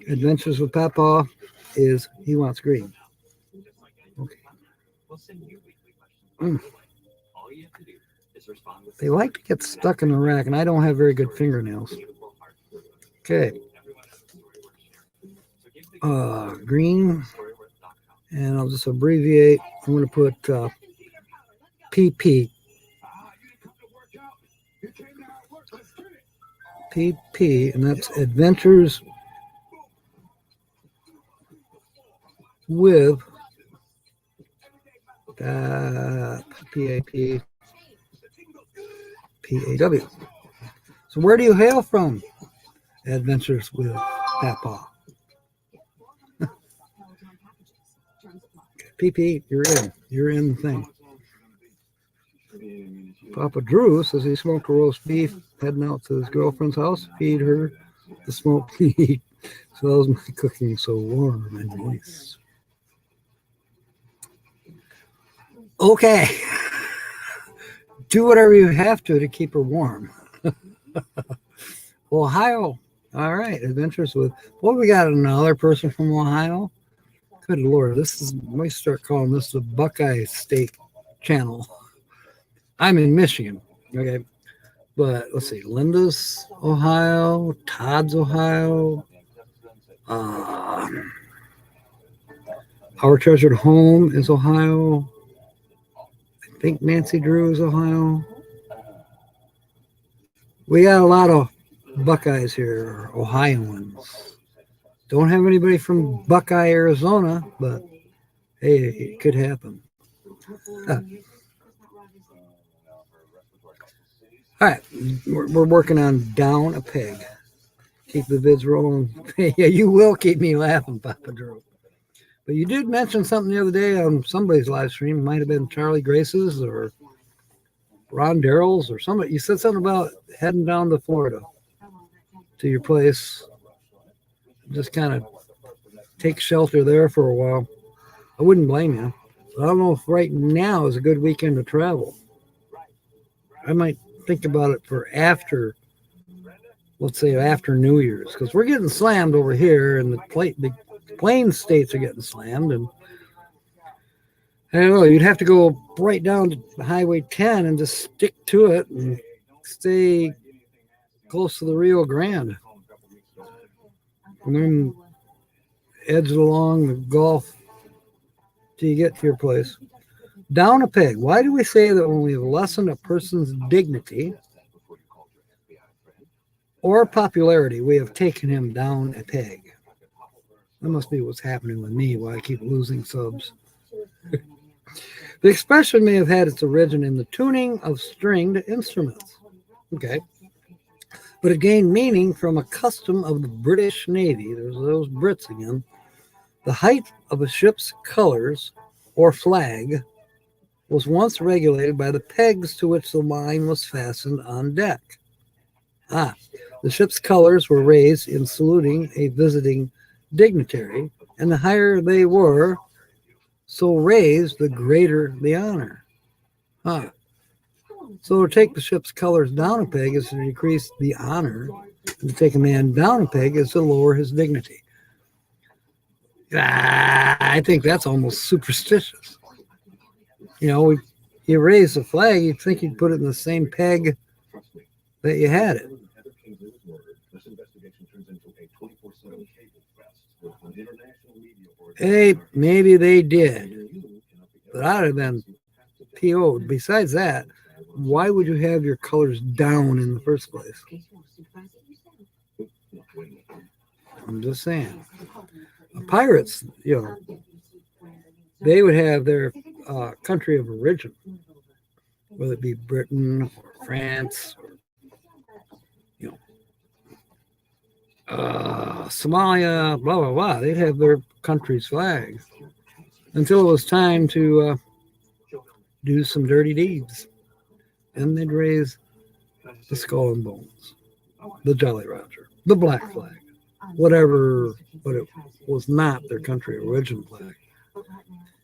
Adventures with Papa is he wants green. Okay. They like to get stuck in the rack, and I don't have very good fingernails. Okay. Green, and I'll just abbreviate. I'm going to put PP. PP, and that's Adventures with PAP. PAW. So where do you hail from? Adventures with Papa. PP, you're in. You're in the thing. Papa Drew says he smoked a roast beef heading out to his girlfriend's house. Feed her the smoked meat. So that was my cooking so warm and nice. Okay. Do whatever you have to keep her warm. Ohio. All right. Adventures with. Well, we got another person from Ohio. Good Lord. This is, I might start calling this the Buckeye State Channel. I'm in Michigan. Okay. But let's see. Linda's Ohio. Todd's Ohio. Our Treasured Home is Ohio. I think Nancy Drew is Ohio. We got a lot of Buckeyes here, Ohioans. Don't have anybody from Buckeye, Arizona, but hey, it could happen. All right, we're working on Down a Peg. Keep the vids rolling. Yeah, you will keep me laughing, Papa Drew. But you did mention something the other day on somebody's live stream. It might have been Charlie Grace's or Ron Darrell's or somebody. You said something about heading down to Florida to your place. Just kind of take shelter there for a while. I wouldn't blame you. I don't know if right now is a good weekend to travel. I might think about it for after, let's say after New Year's, because we're getting slammed over here, and the Plains states are getting slammed, and I don't know. You'd have to go right down to Highway 10 and just stick to it and stay close to the Rio Grande, and then edge it along the Gulf till you get to your place. Down a peg. Why do we say that when we've lessened a person's dignity or popularity, we have taken him down a peg? That must be what's happening with me, why I keep losing subs. The expression may have had its origin in the tuning of stringed instruments. Okay. But it gained meaning from a custom of the British Navy. There's those Brits again. The height of a ship's colors or flag was once regulated by the pegs to which the line was fastened on deck. The ship's colors were raised in saluting a visiting dignitary, and the higher they were, so raised, the greater the honor. So to take the ship's colors down a peg is to decrease the honor, and to take a man down a peg is to lower his dignity. I think that's almost superstitious. You know, you raise the flag, you'd think you'd put it in the same peg that you had it. Hey, maybe they did, but I'd have been PO'd. Besides that, why would you have your colors down in the first place? I'm just saying. Pirates, you know, they would have their country of origin, whether it be Britain or France or, you know, Somalia, blah, blah, blah. They'd have their country's flags until it was time to do some dirty deeds. And they'd raise the skull and bones, the Jolly Roger, the black flag, whatever, but it was not their country origin flag.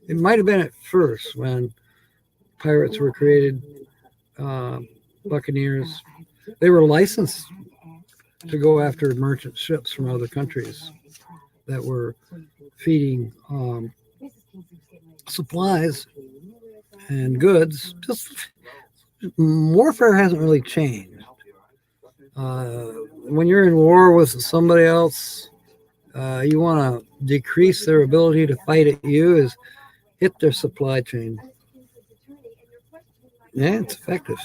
It might have been at first when pirates were created, buccaneers. They were licensed to go after merchant ships from other countries that were feeding supplies and goods. Just warfare hasn't really changed. When you're in war with somebody else, you want to decrease their ability to fight at you, is hit their supply chain. Yeah, it's effective.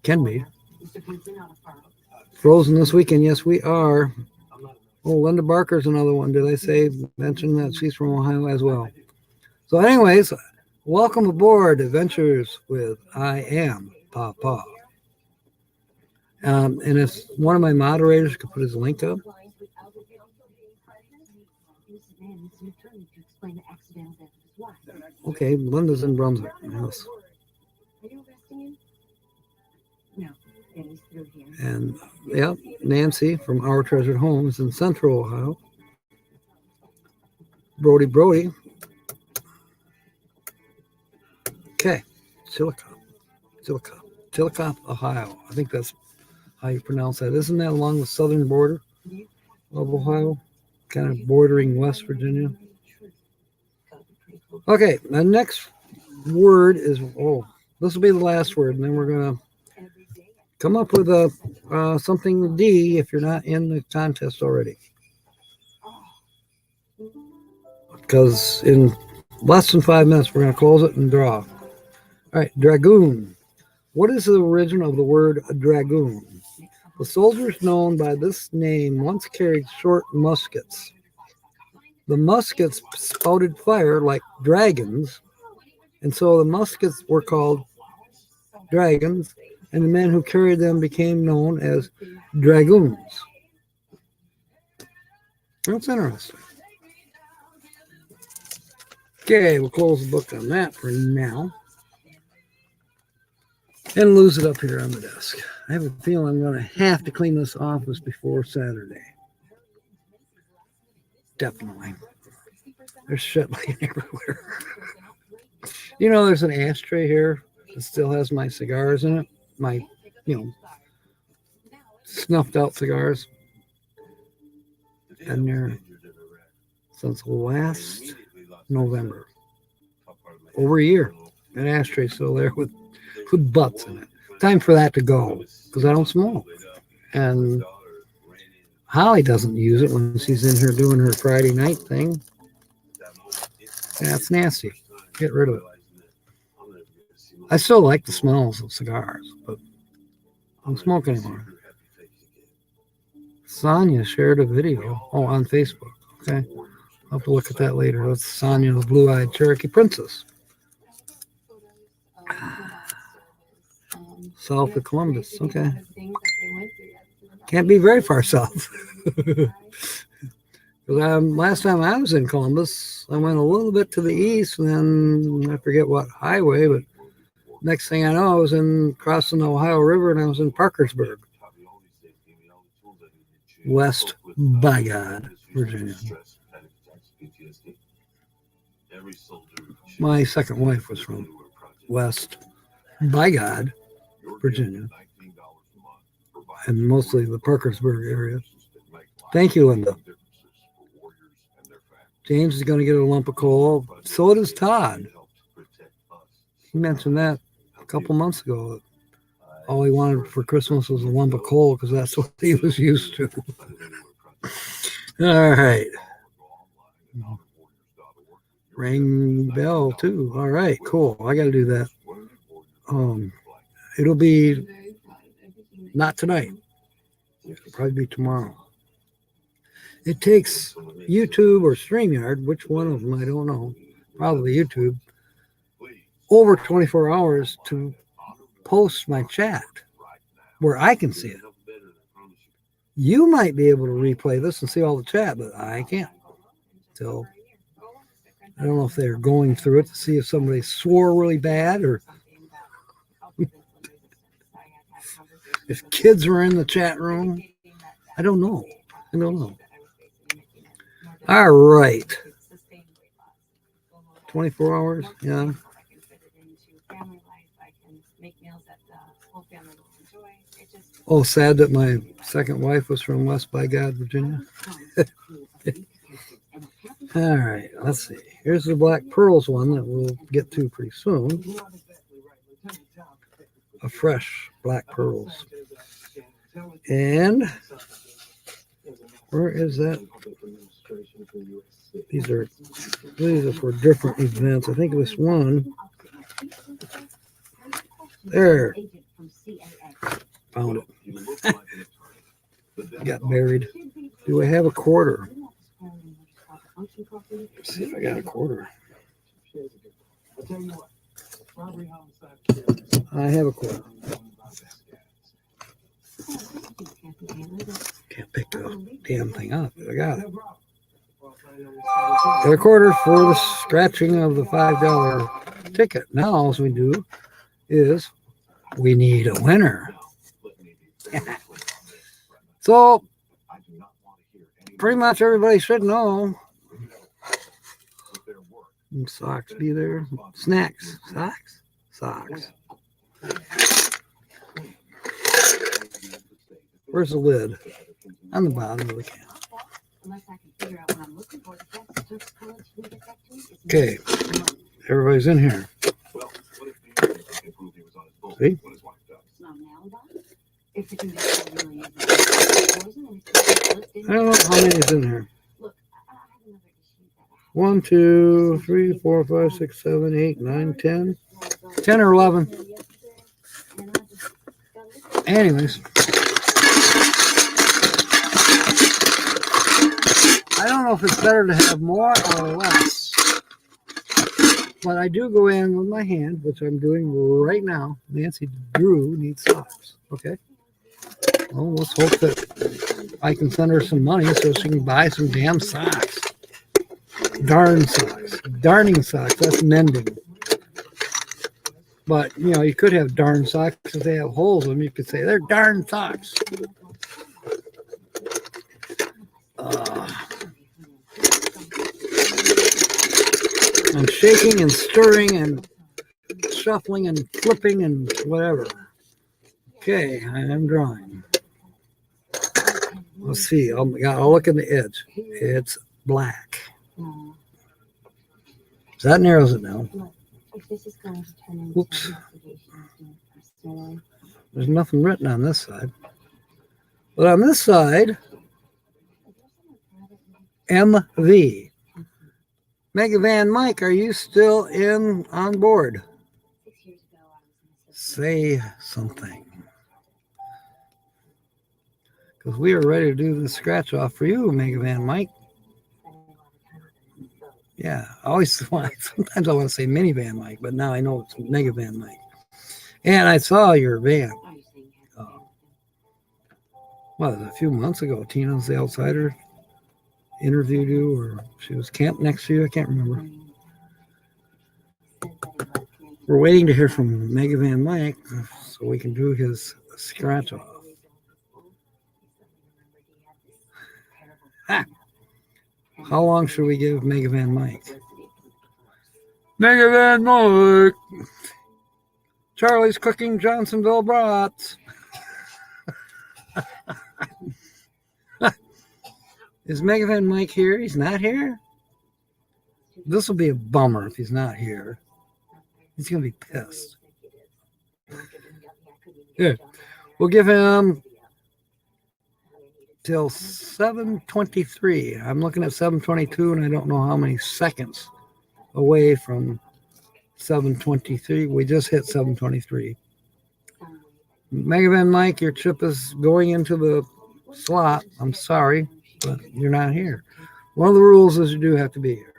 Can be. Frozen this weekend, yes, we are. Oh, Linda Barker's another one. Did I mention that she's from Ohio as well? So anyways, welcome aboard Adventures with I Am Papa. And if one of my moderators could put his link up. in as an attorney to explain the accidental death of his wife. Okay, Linda's in Brunswick. Yes. Are you arresting him? No, then he's through here. And yeah, Nancy from Our Treasured Homes in Central Ohio. Brody. Okay, Chillicothe, Ohio. I think that's how you pronounce that. Isn't that along the southern border of Ohio? Kind of bordering West Virginia. Okay, the next word is, this will be the last word, and then we're going to come up with something D if you're not in the contest already. Because in less than 5 minutes, we're going to close it and draw. All right, dragoon. What is the origin of the word dragoon? The soldiers known by this name once carried short muskets. The muskets spouted fire like dragons, and so the muskets were called dragons, and the men who carried them became known as dragoons. That's interesting. Okay, we'll close the book on that for now. And lose it up here on the desk. I have a feeling I'm going to have to clean this office before Saturday. Definitely. There's shit laying everywhere. You know, there's an ashtray here that still has my cigars in it. My, snuffed out cigars. Been there since last November. Over a year. An ashtray still there with butts in it. Time for that to go because I don't smoke. And Holly doesn't use it when she's in here doing her Friday night thing. That's nasty. Get rid of it. I still like the smells of cigars, but I don't smoke anymore. Sonia shared a video on Facebook. Okay. I'll have to look at that later. That's Sonia, the blue-eyed Cherokee Princess. South of Columbus. Okay. Can't be very far south. Last time I was in Columbus, I went a little bit to the east, and then I forget what highway, but next thing I know, I was crossing the Ohio River, and I was in Parkersburg, West by God, Virginia. My second wife was from West by God, Virginia, and mostly the Parkersburg area. Thank you, Linda. James is going to get a lump of coal. So does Todd. He mentioned that a couple months ago. All he wanted for Christmas was a lump of coal because that's what he was used to. All right. Ring bell too. All right, cool. I got to do that. It'll be not tonight. It'll probably be tomorrow. It takes YouTube or StreamYard, which one of them, I don't know, probably YouTube, over 24 hours to post my chat where I can see it. You might be able to replay this and see all the chat, but I can't. So I don't know if they're going through it to see if somebody swore really bad or if kids were in the chat room. I don't know. All right. 24 hours, yeah. Oh, sad that my second wife was from West by God, Virginia. All right, let's see. Here's the Black Pearls one that we'll get to pretty soon. A fresh Black Pearls. And where is that? These are for different events. I think this one. There. Found it. Got buried. Do I have a quarter? Let's see if I got a quarter. I have a quarter. Can't pick the damn thing up. I got it. The recorder for the scratching of the $5 ticket. Now all we do is we need a winner. So pretty much everybody should know. Socks be there. Snacks. Socks. Where's the lid? On the bottom of the can. Unless I can figure out what I'm looking for, that's just college you get that to me. It's Okay. Everybody's in here. Well, what if the can prove he was on his boat See? when his wife died? It's not an alibi. If the conviction really is poison and it's I don't know how many's in here. look, I have another issue that I 1, 2, 3, 4, 5, 6, 7, 8, 9, 10. 10 or 11. Anyways. I don't know if it's better to have more or less. But I do go in with my hand, which I'm doing right now. Nancy Drew needs socks. Okay. Well, let's hope that I can send her some money so she can buy some damn socks. Darn socks. Darning socks. That's mending. But, you know, you could have darn socks if they have holes in them. You could say they're darn socks. I'm shaking and stirring and shuffling and flipping and whatever. Okay, I am drawing. Let's see. I'll look at the edge. It's black. No. So that narrows it down. If this is going to turn into Whoops. an investigation personally, There's nothing written on this side. But on this side, MV. Mega Van Mike, are you still on board? 6 years ago, I was Say something. Because we are ready to do the scratch off for you, Mega Van Mike. Yeah, I always want, sometimes I want to say minivan Mike, but now I know it's Mega Van Mike. And I saw your van. A few months ago, Tina's the Outsider interviewed you, or she was camped next to you. I can't remember. We're waiting to hear from Mega Van Mike so we can do his scratch off. Ha! How long should we give Mega Van Mike? Mega Van Mike! Charlie's cooking Johnsonville brats. Is Mega Van Mike here? He's not here? This will be a bummer if he's not here. He's going to be pissed. Yeah. We'll give him till 7:23. I'm looking at 7:22 and I don't know how many seconds away from 7:23. We just hit 7:23. Mega Van Mike, your chip is going into the slot. I'm sorry, but you're not here. One of the rules is you do have to be here.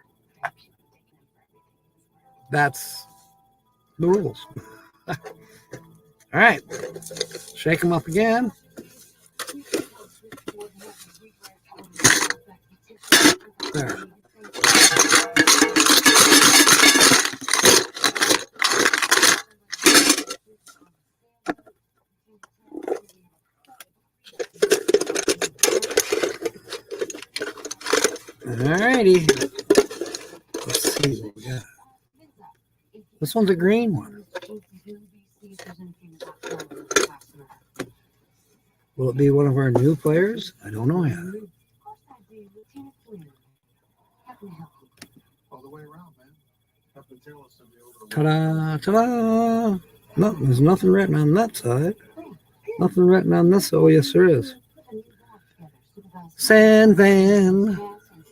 That's the rules. All right. Shake them up again. There. Alrighty. Let's see what we got. This one's a green one. Will it be one of our new players? I don't know yet. All the way around, man. Have to tell us somebody over the Ta-da, ta-da. No, there's nothing written on that side. Nothing written on this. Oh, yes, there is. Sand Van,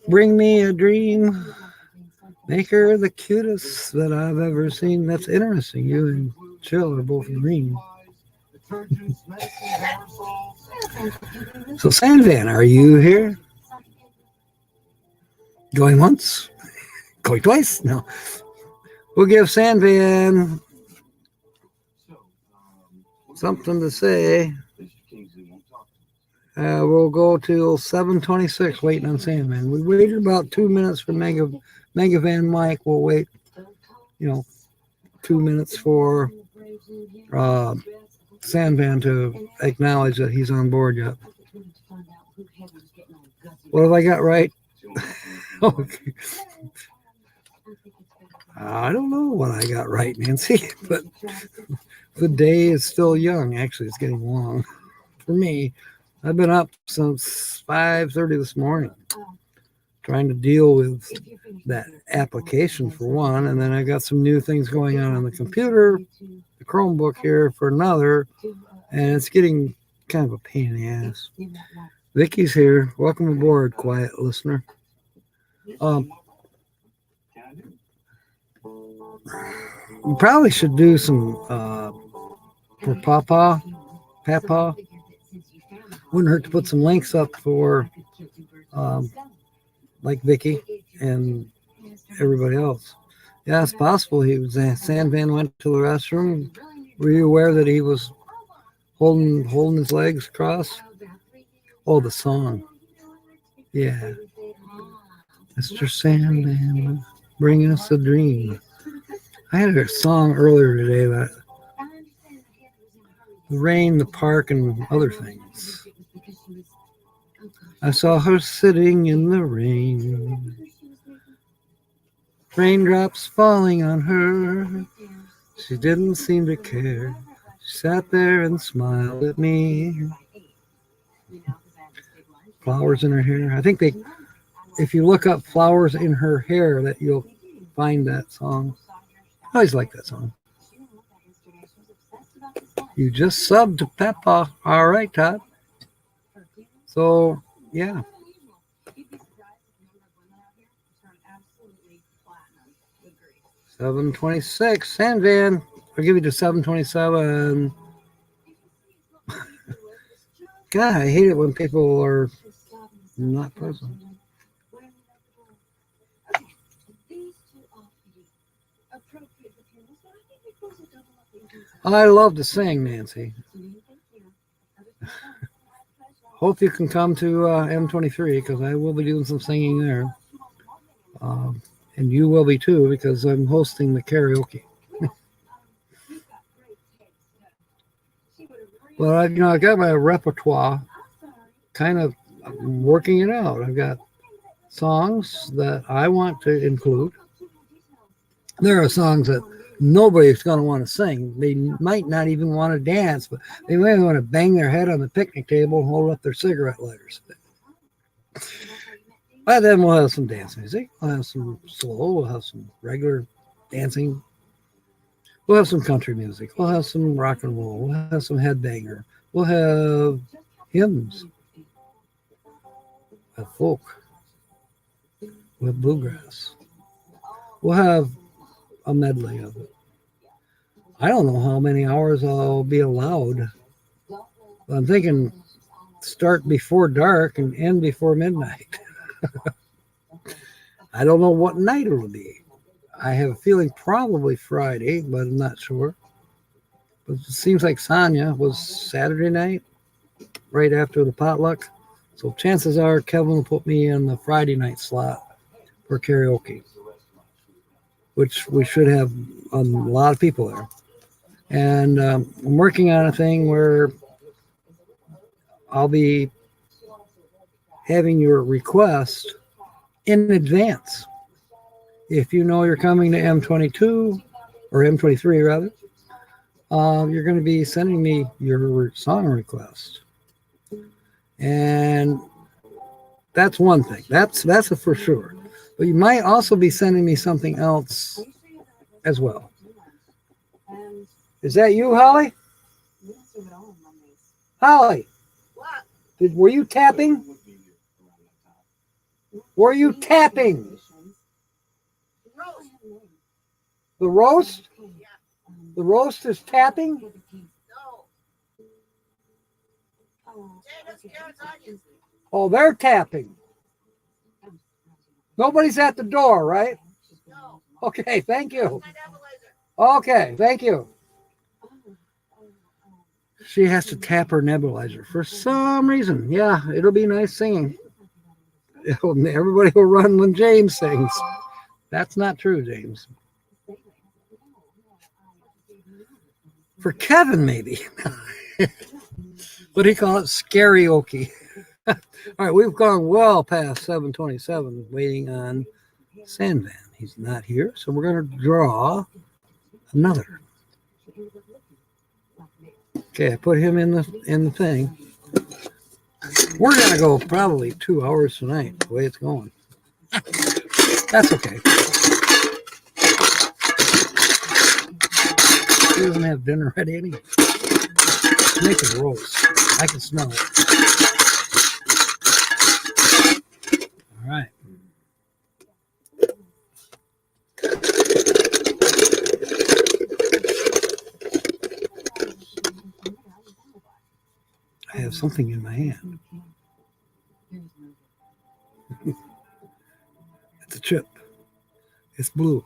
bring me a dream. Make her the cutest that I've ever seen. That's interesting. You and Jill are both green. detergents, medicine, aerosols. So, Sand Van, are you here? Going once? Going twice? No. We'll give Sand Van So, something to say. Mr. Kingsley won't talk to We'll go till 7:26 waiting on Sandman. We waited about 2 minutes for Mega Van Mike. We'll wait, 2 minutes for Sandman to acknowledge that he's on board yet. What have I got right? Okay. I don't know what I got right, Nancy, but the day is still young. Actually, it's getting long for me. I've been up since 5:30 this morning trying to deal with that application for one, and then I got some new things going on the computer, the Chromebook here for another, and it's getting kind of a pain in the ass. Vicky's here. Welcome aboard, quiet listener. We probably should do some for Papa. Wouldn't hurt to put some links up for like Vicky and everybody else. Yeah, it's possible. Sandman went to the restroom. Were you aware that he was holding his legs across? Oh, the song. Yeah. Mr. Sandman, bring us a dream. I had a song earlier today that the rain, the park, and other things. I saw her sitting in the rain. Raindrops falling on her. She didn't seem to care. She sat there and smiled at me. Flowers in her hair. I think if you look up flowers in her hair, that you'll find that song. I always like that song. You just subbed to Peppa. All right, Todd. So, yeah. 7:26. Sandvan. I'll give you to 7:27. God, I hate it when people are not present. I love to sing, Nancy. Hope you can come to M23 because I will be doing some singing there. And you will be too because I'm hosting the karaoke. Well, I got my repertoire kind of working it out. I've got songs that I want to include. There are songs that nobody's going to want to sing. They might not even want to dance, but they may want to bang their head on the picnic table and hold up their cigarette lighters. But then we'll have some dance music. We'll have some slow. We'll have some regular dancing. We'll have some country music. We'll have some rock and roll. We'll have some headbanger. We'll have hymns. We'll have folk. We'll have bluegrass. We'll have a medley of it. I don't know how many hours I'll be allowed. I'm thinking start before dark and end before midnight. I don't know what night it'll be. I have a feeling probably Friday, but I'm not sure. But it seems like Sonia was Saturday night, right after the potluck. So chances are Kevin will put me in the Friday night slot for karaoke, which we should have a lot of people there. And I'm working on a thing where I'll be having your request in advance. If you know you're coming to M22 or M23 rather, you're going to be sending me your song request. And that's one thing. That's a for sure. But you might also be sending me something else as well. Is that you, Holly? Holly, were you tapping? Were you tapping? The roast? The roast is tapping? Oh, they're tapping. Nobody's at the door, right? Okay, thank you. Okay, thank you. She has to tap her nebulizer for some reason. Yeah, it'll be nice singing. Everybody will run when James sings. That's not true, James. For Kevin, maybe. What do you call it? Scarioke. All right, we've gone well past 7:27, waiting on Sandvan. He's not here, so we're going to draw another. Okay, I put him in the thing. We're going to go probably 2 hours tonight, the way it's going. That's okay. He doesn't have dinner ready anyway. Make it roast. I can smell it. All right. I have something in my hand. It's a chip. It's blue.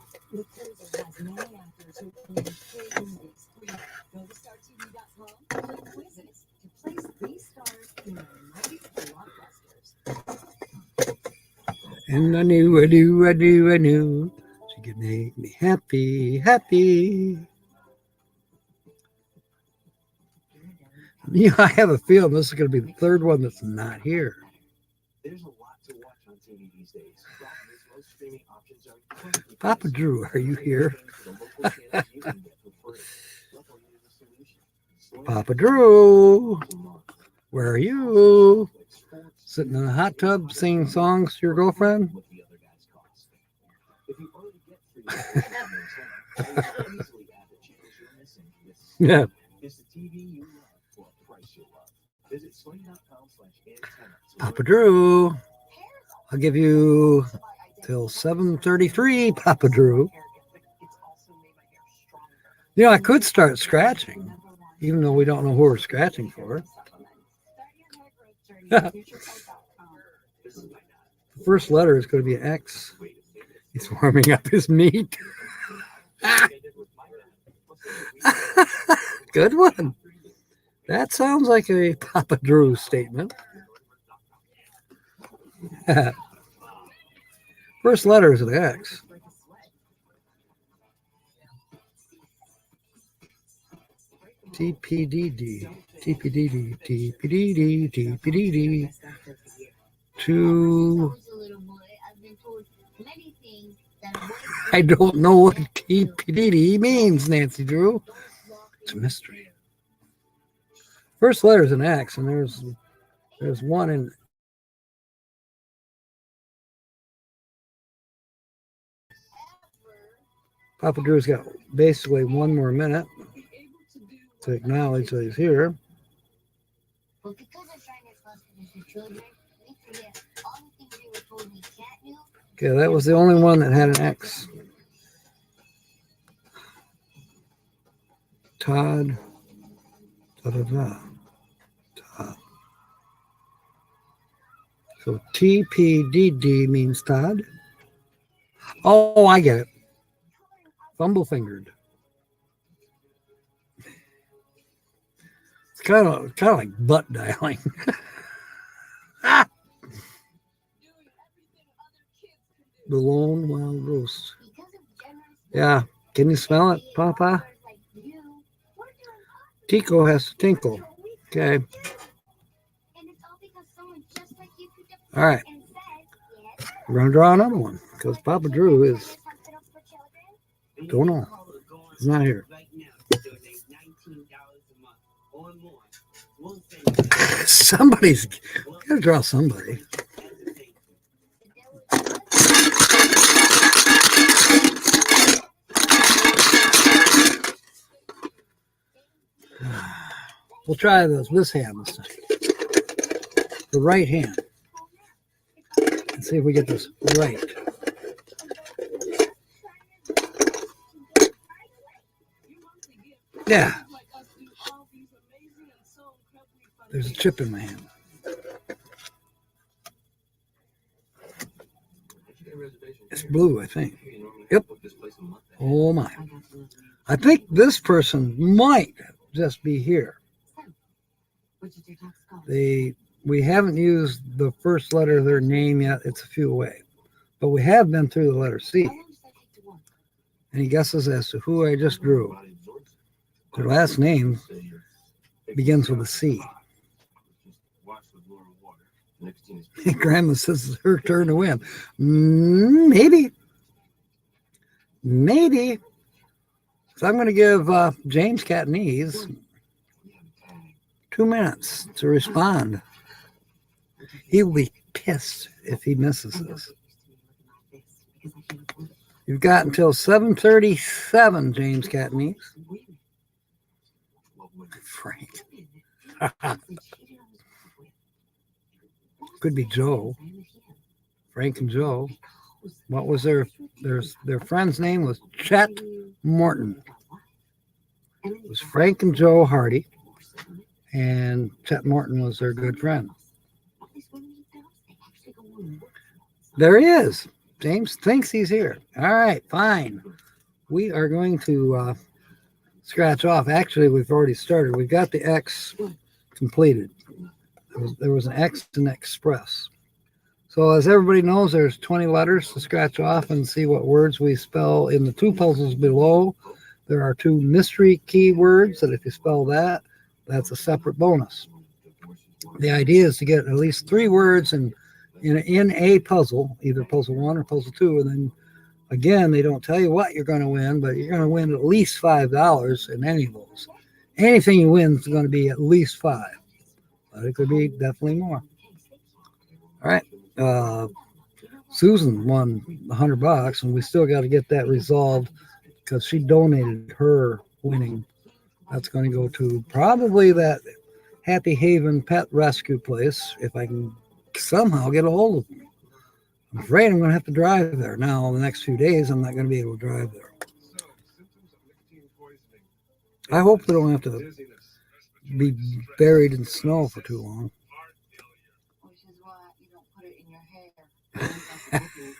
And I knew she could make me happy. You know, I have a feeling this is going to be the third one that's not here. There's a lot to watch on TV these days. Most streaming options are currently Papa Drew, are you here? Papa Drew, where are you? Sitting in a hot tub singing songs to your girlfriend? Yeah. Papa Drew, I'll give you till 7:33, Papa Drew. You know, I could start scratching, even though we don't know who we're scratching for. The first letter is going to be an X. He's warming up his meat. Good one. That sounds like a Papa Drew statement. First letter is an X. TPDD. TPDD. TPDD. TPDD. To. I don't know what TPDD means, Nancy Drew. It's a mystery. First letter is an X, and there's one in. Papa Drew's got basically one more minute to acknowledge that he's here. Well, because I'm trying as close to the children, we forget all the things we were told we can't do. Okay, that was the only one that had an X. Todd. Da-da-da. Todd. So TPDD means Todd. Oh, I get it. Fumble fingered. It's kind of like butt dialing. The Lone Wild Roast. Yeah. Can you smell it, Papa? Tico has to tinkle. Okay. All right. We're going to draw another one because Papa Drew is. Don't know. He's not here. Somebody's got to draw somebody. We'll try this hand this time. The right hand. Let's see if we get this right. Yeah. There's a chip in my hand. It's blue, I think. Yep. Oh my. I think this person might just be here. What did your dogs call? We haven't used the first letter of their name yet. It's a few away. But we have been through the letter C. How long does that take to walk? Any guesses as to who I just drew? Their last name begins with a C. Grandma says it's her turn to win. Maybe. So I'm going to give James Catanese 2 minutes to respond. He will be pissed if he misses this. You've got until 7:37, James Catanese. Frank. Could be Joe. Frank and Joe. What was their friend's name? Was Chet Morton. It was Frank and Joe Hardy, and Chet Morton was their good friend. There he is. James thinks he's here. All right, fine. We are going to scratch off. Actually, we've already started. We've got the X completed. There was an X in Express. So as everybody knows, there's 20 letters to scratch off and see what words we spell in the 2 puzzles below. There are 2 mystery keywords that if you spell that, that's a separate bonus. The idea is to get at least 3 words in a puzzle, either puzzle 1 or puzzle 2, and then again, they don't tell you what you're going to win, but you're going to win at least $5 in any of those. Anything you win is going to be at least 5, but it could be definitely more. All right. Susan won $100, and we still got to get that resolved because she donated her winning. That's going to go to probably that Happy Haven pet rescue place if I can somehow get a hold of them. I'm afraid I'm going to have to drive there. Now, in the next few days, I'm not going to be able to drive there. I hope they don't have to be buried in snow for too long. Which is why you don't put it in your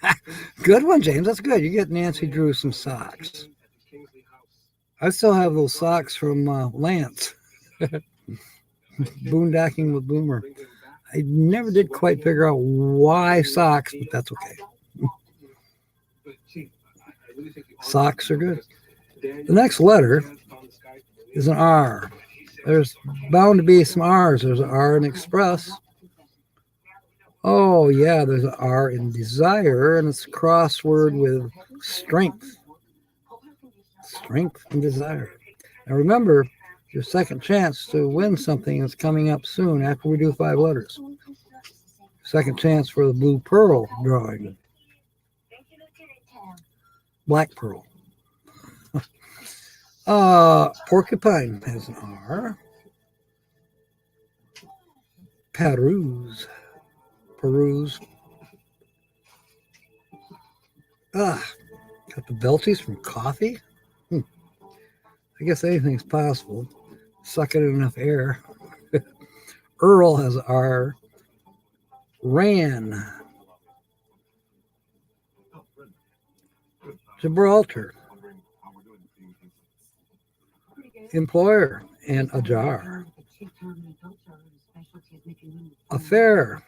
hair. Good one, James. That's good. You get Nancy Drew some socks. I still have those socks from Lance. Boondocking with Boomer. I never did quite figure out why socks, but that's okay. Socks are good. The next letter is an R. There's bound to be some R's. There's an R in Express. Oh, yeah, there's an R in Desire, and it's a crossword with Strength. Strength and Desire. Now remember, your second chance to win something is coming up soon after we do 5 letters. Second chance for the Blue Pearl drawing. Black Pearl. Porcupine has an R. Peruse. Got the Belties from coffee. I guess anything's possible. Suck in enough air. Earl has R. Ran. Gibraltar. Employer and Ajar. Affair.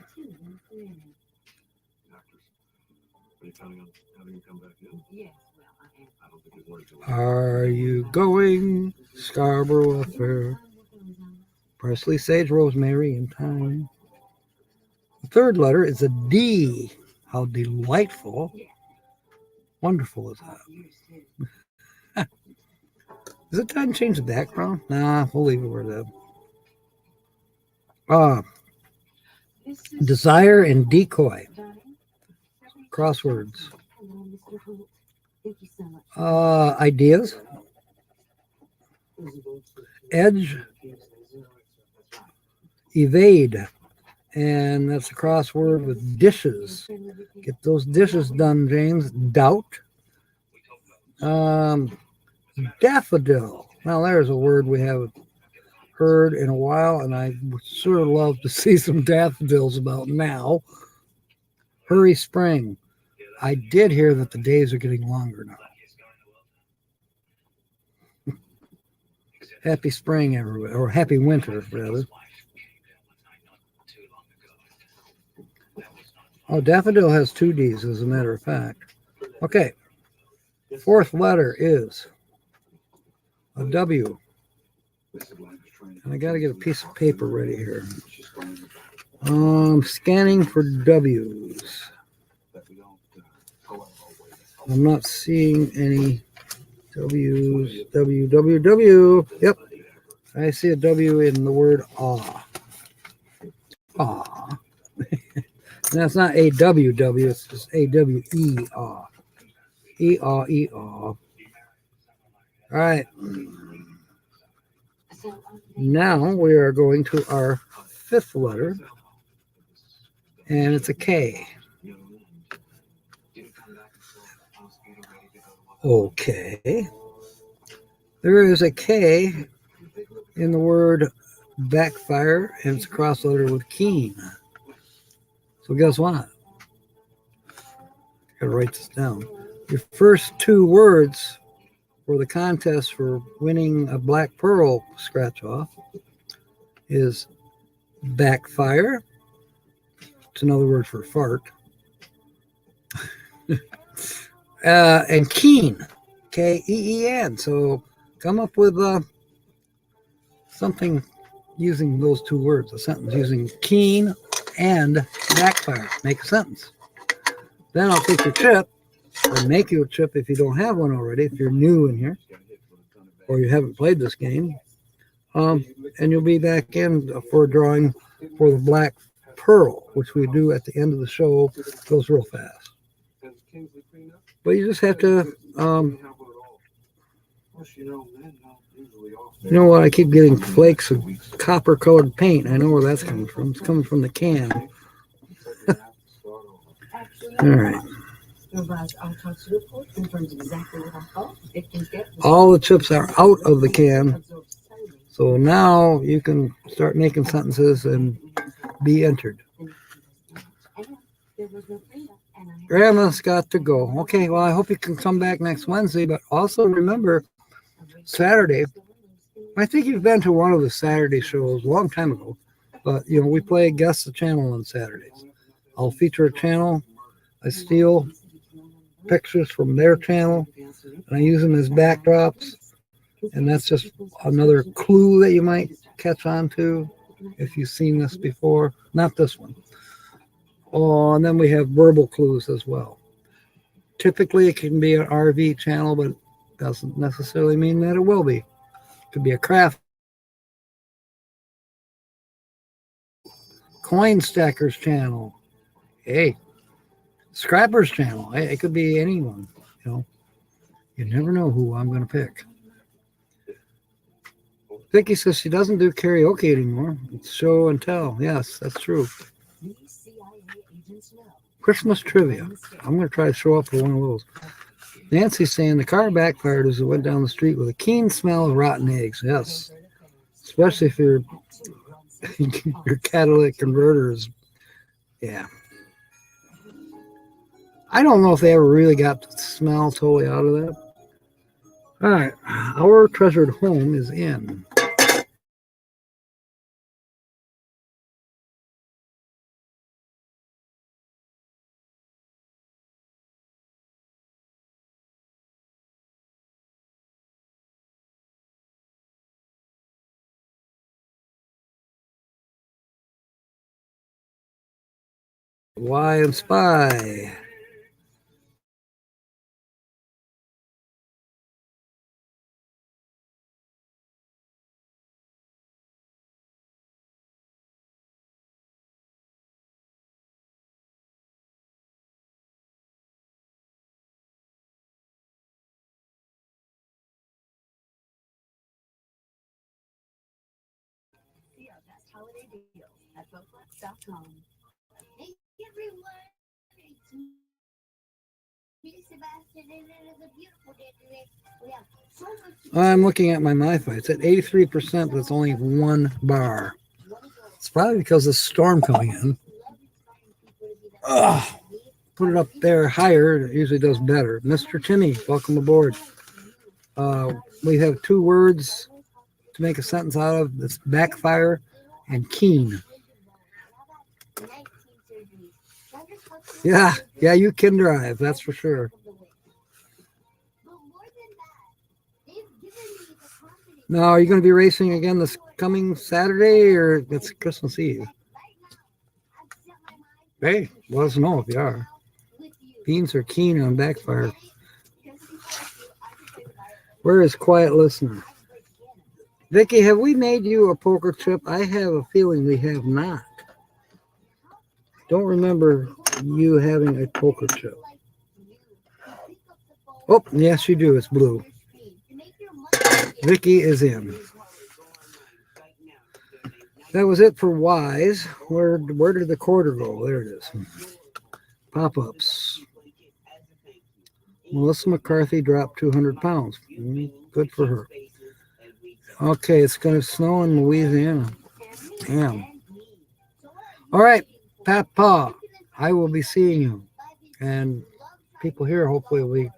Are you going? Scarborough Affair. Parsley, sage, rosemary, and thyme. The third letter is a D. How delightful. Wonderful is that? Is it time to change the background? Nah, we'll leave it where it is. Desire and decoy. Crosswords. Ideas. Edge. Evade. And that's a crossword with dishes. Get those dishes done, James. Doubt. Daffodil. Now there's a word we haven't heard in a while, and I would sure love to see some daffodils about now. Hurry spring. I did hear that the days are getting longer now. Happy spring, everywhere, or happy winter, rather. Oh, daffodil has two D's, as a matter of fact. Okay. Fourth letter is a W. And I got to get a piece of paper ready here. Scanning for W's. I'm not seeing any W's. W. Yep. I see a W in the word aw. Aw. That's not A-W-W, it's just A-W-E, aw. E-aw, E-aw. All right. Now we are going to our fifth letter, and it's a K. Okay. There is a K in the word backfire, and it's a cross letter with keen. So guess what? Gotta write this down. Your first two words for the contest for winning a Black Pearl scratch off is backfire. It's another word for fart. And keen, K-E-E-N. So come up with something using those two words, a sentence using keen and backfire. Make a sentence. Then I'll take your chip or make you a chip if you don't have one already, if you're new in here or you haven't played this game. And you'll be back in for a drawing for the Black Pearl, which we do at the end of the show. It goes real fast. But you just have to, you know what? I keep getting flakes of copper-colored paint. I know where that's coming from. It's coming from the can. All right. All the chips are out of the can. So now you can start making sentences and be entered. Grandma's got to go. Okay, well, I hope you can come back next Wednesday, but also remember Saturday. I think you've been to one of the Saturday shows a long time ago, but you know, we play Guess the Channel on Saturdays. I'll feature a channel. I steal pictures from their channel and I use them as backdrops, and that's just another clue that you might catch on to if you've seen this before. Not this one. Oh, and then we have verbal clues as well. Typically it can be an RV channel, but it doesn't necessarily mean that it will be. It could be a craft coin stackers channel. Hey, Scrappers channel. Hey, it could be anyone, you know. You never know who I'm going to pick. Vicky says she doesn't do karaoke anymore. It's show and tell. Yes, that's true. Christmas trivia. I'm going to try to show up for one of those. Nancy's saying the car backfired as it went down the street with a keen smell of rotten eggs. Yes. Especially if your catalytic converter is, yeah. I don't know if they ever really got the smell totally out of that. All right. Our treasured home is in. Why and Spy. Holiday deals at BoatFlex.com. Hey everyone, it's me, Sebastian, and it is a beautiful day today. We have so much to I'm looking at my MiFi. It's at 83%, but it's only one bar. It's probably because of the storm coming in. Ugh. Put it up there higher. It usually does better. Mr. Timmy, welcome aboard. We have two words to make a sentence out of. It's backfire and keen. Yeah, you can drive, that's for sure. Now, are you going to be racing again this coming Saturday, or it's Christmas Eve? Hey, let us know if you are. Beans are keen on backfire. Where is quiet listener? Vicky, have we made you a poker chip? I have a feeling we have not. Don't remember you having a poker chip. Oh, yes, you do. It's blue. Vicky is in. That was it for Wise. Where did the quarter go? There it is. Pop-ups. Melissa McCarthy dropped 200 pounds. Good for her. Okay, it's going to snow in Louisiana. Damn. All right, Papa, I will be seeing you. And people here hopefully will be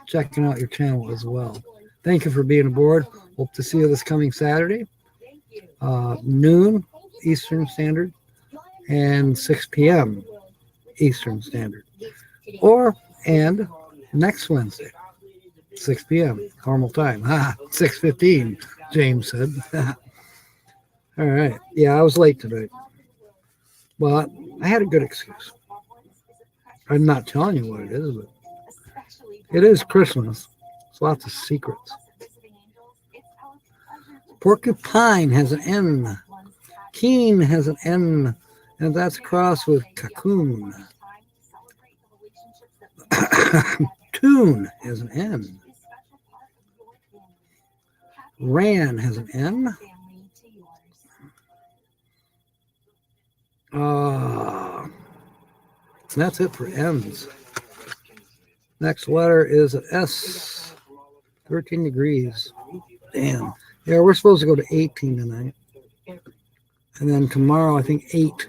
checking out your channel as well. Thank you for being aboard. Hope to see you this coming Saturday, noon Eastern Standard and 6 p.m. Eastern Standard. And next Wednesday, 6 p.m. normal time. 6:15, James said. All right. Yeah, I was late tonight. But I had a good excuse. I'm not telling you what it is, but it is Christmas. It's lots of secrets. Porcupine has an N. Keen has an N. And that's crossed with cocoon. Tune has an N. Ran has an N. That's it for N's. Next letter is an S. 13 degrees. Damn. Yeah, we're supposed to go to 18 tonight. And then tomorrow, I think 8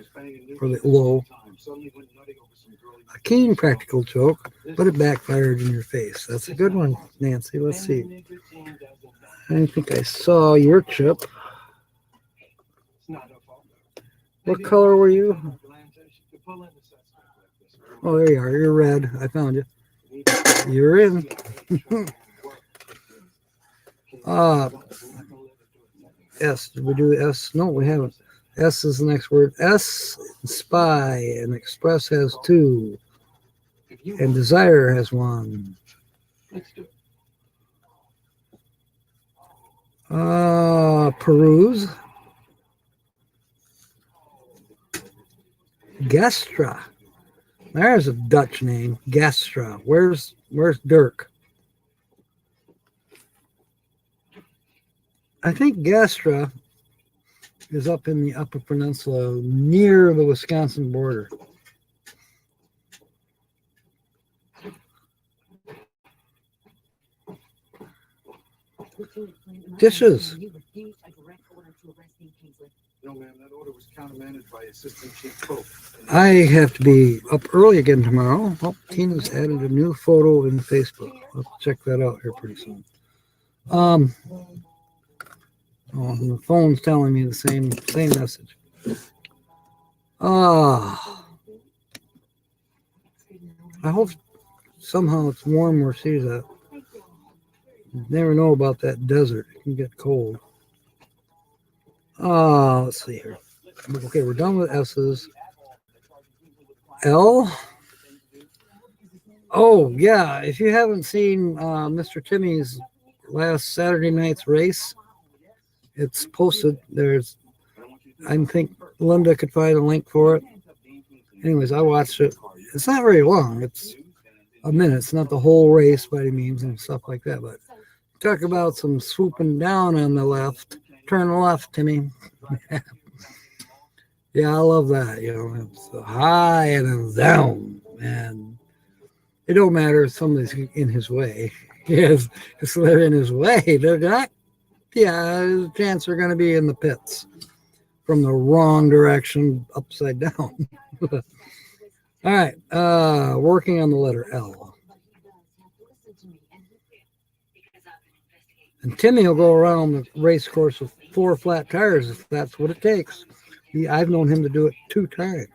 for the low. A keen practical joke, but it backfired in your face. That's a good one, Nancy. Let's see. I think I saw your chip. What color were you? Oh, there you are. You're red. I found you. You're in. S. Did we do S? No, we haven't. S is the next word. S, spy, and express has 2. And desire has 1. Peruse. Gestra. There's a Dutch name. Gestra. Where's Dirk? I think Gestra is up in the Upper Peninsula near the Wisconsin border. Dishes. No, ma'am, that order was countermanded by Assistant Chief Pope. I have to be up early again tomorrow. Oh, Tina's added a new photo in Facebook. Let's check that out here pretty soon. The phone's telling me the same message. I hope somehow it's warm where she's at. You never know about that desert. It can get cold. Let's see here. Okay, we're done with S's. L. Oh, yeah. If you haven't seen Mr. Timmy's last Saturday night's race, it's posted. I think Linda could find a link for it. Anyways, I watched it. It's not very long. It's a minute. It's not the whole race by any means and stuff like that. But talk about some swooping down on the left. Turn left, Timmy. Yeah, I love that. It's high and then down. And it don't matter if somebody's in his way. If they're in his way, they're not. Yeah, there's a chance they're going to be in the pits from the wrong direction, upside down. All right, working on the letter L. And Timmy will go around the race course with 4 flat tires if that's what it takes. I've known him to do it 2 times.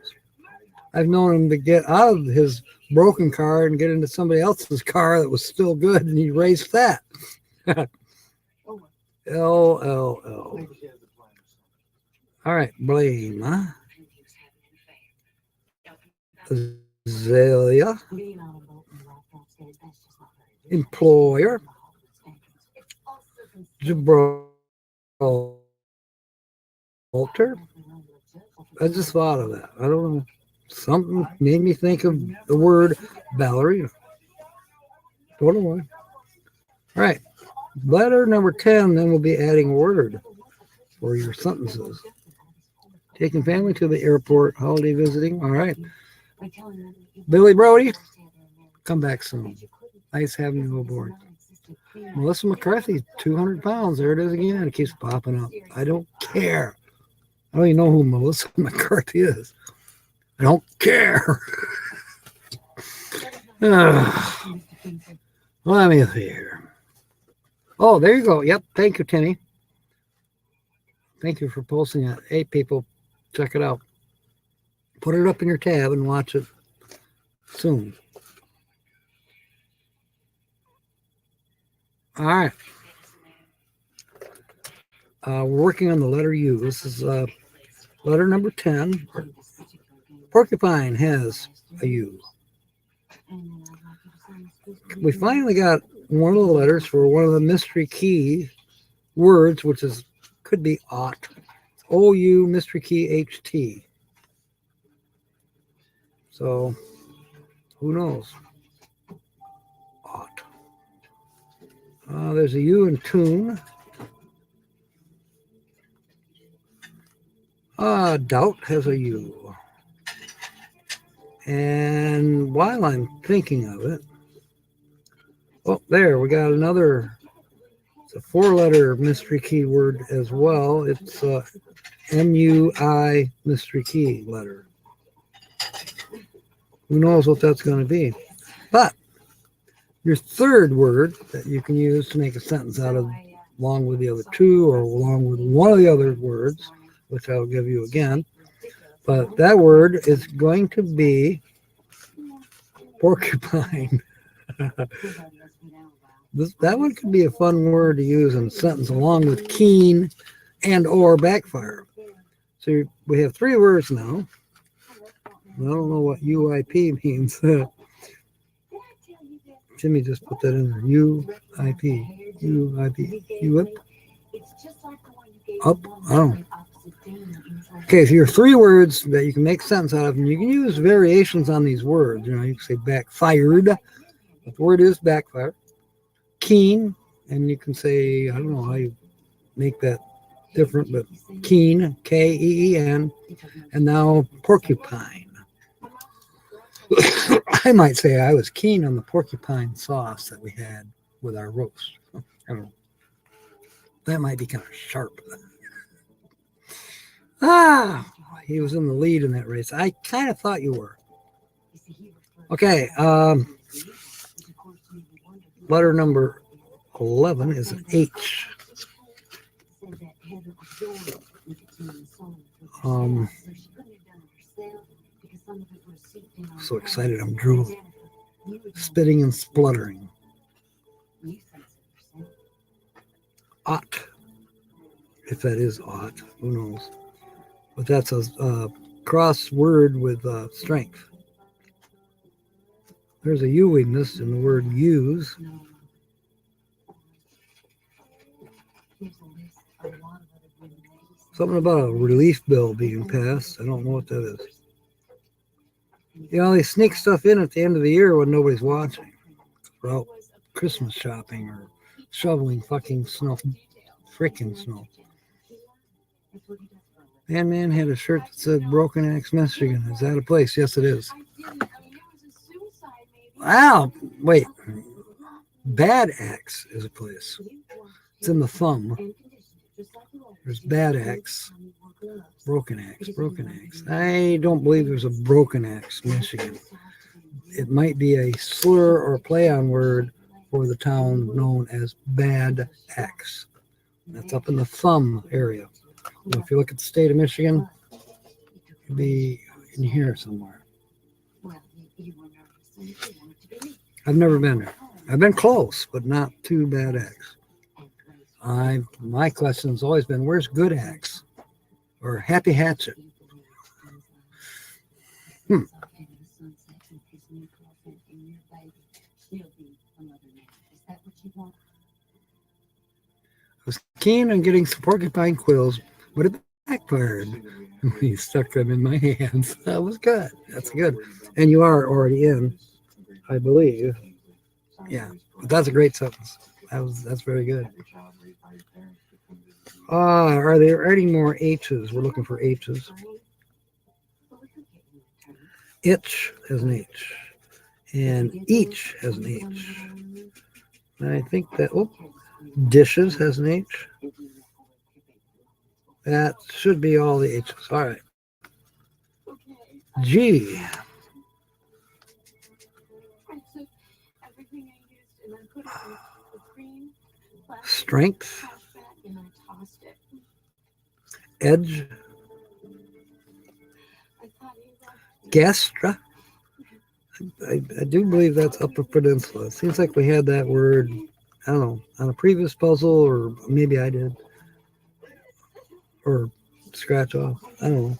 I've known him to get out of his broken car and get into somebody else's car that was still good, and he raced that. LLL. Maybe she has a plan. All right, blame, huh? Azalea, Being on a boat and walked off stage, that's just not very good. employer, It's also Gibraltar. I just thought of that. I don't know. Something made me think of the word ballerina. Don't know why. All right. Letter number 10, then we'll be adding word for your sentences. Taking family to the airport, holiday visiting. All right. Billy Brody, come back soon. Nice having you aboard. Melissa McCarthy, 200 pounds. There it is again. It keeps popping up. I don't care. I don't even know who Melissa McCarthy is. I don't care. Let me see here. Oh, there you go. Yep. Thank you, Tinny. Thank you for posting it. Hey, people, check it out. Put it up in your tab and watch it soon. All right. We're working on the letter U. This is letter number 10. Porcupine has a U. We finally got one of the letters for one of the mystery key words, which is could be ought. O-U mystery key H-T. So who knows? Ought. There's a U in tune. Doubt has a U. And while I'm thinking of it, oh, there, we got another, it's a 4-letter mystery key word as well. It's M-U-I mystery key letter. Who knows what that's going to be? But your third word that you can use to make a sentence out of, along with the other two, or along with one of the other words, which I'll give you again. But that word is going to be porcupine. That one could be a fun word to use in a sentence along with keen and or backfire. So we have 3 words now. I don't know what UIP means. Jimmy just put that in there. UIP. UIP. UIP. Up? I don't know. Okay, so your 3 words that you can make sense out of, and you can use variations on these words. You know, you can say backfired. The word is backfire. Keen, and you can say, I don't know how you make that different, but keen, K-E-E-N, and now porcupine. I might say I was keen on the porcupine sauce that we had with our roast. I don't know. That might be kind of sharp. He was in the lead in that race. I kind of thought you were. Okay, letter number 11 is an H. So excited, I'm drooling, spitting and spluttering. Ought, if that is ought, who knows? But that's a cross word with strength. There's a U-wingness in the word use. Something about a relief bill being passed. I don't know what that is. You know, they sneak stuff in at the end of the year when nobody's watching. Well, Christmas shopping or shoveling fucking snow. Freaking snow. Man had a shirt that said Broken Axe, Michigan. Is that a place? Yes, it is. Wow. Wait. Bad Axe is a place. It's in the thumb. There's Bad Axe. Broken Axe. I don't believe there's a Broken Axe, Michigan. It might be a slur or play on word for the town known as Bad Axe. That's up in the thumb area. If you look at the state of Michigan, it'd be in here somewhere. I've never been there. I've been close, but not to Bad Axe. My question's always been, where's Good Axe or Happy Hatchet? Hmm. I was keen on getting some porcupine quills, but it backfired. He stuck them in my hands. That was good. That's good. And you are already in, I believe. Yeah, but that's a great sentence. That's very good. Are there any more H's? We're looking for H's. Itch has an H. And each has an H. And I think that, dishes has an H. That should be all the H's. All right. G. I took everything I used and then put it in the green plastic Strength. trash bag and I tossed it. Edge. I thought he loved Gastra. I do believe that's Upper Peninsula. It seems like we had that word, I don't know, on a previous puzzle, or maybe I did. Or scratch off. I don't know.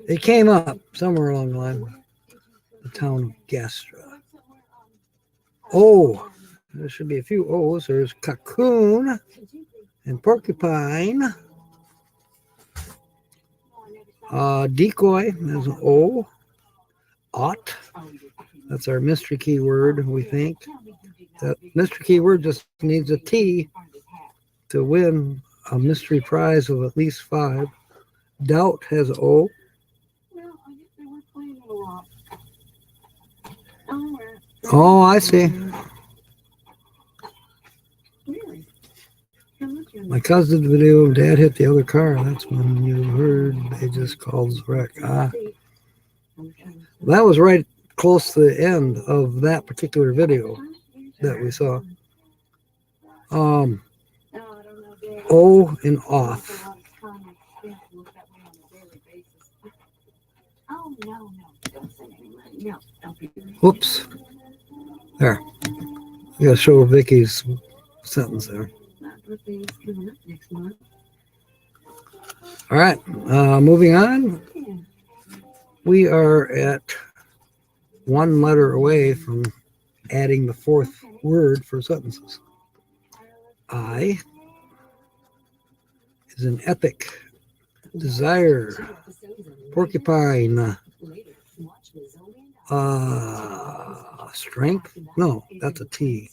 It came up somewhere along the line. The town of Gastra. Oh, there should be a few O's. There's cocoon and porcupine. Decoy has an O. Ought. That's our mystery keyword, we think. That mystery keyword just needs a T to win a mystery prize of at least 5. Doubt has O. No, I guess they were playing it a lot. Oh, Oh, I see. really? How much are My cousin did the video of Dad hit the other car. That's when you heard they just called the wreck. That was right close to the end of that particular video that we saw. O and off. Oh, no, don't send any money. No, don't be. Whoops. There. You gotta show Vicky's sentence there. My birthday is coming up next month. All right. Moving on. Yeah. We are at one letter away from adding the 4th word for sentences. I is an epic. Desire. Porcupine. Strength? No, that's a T.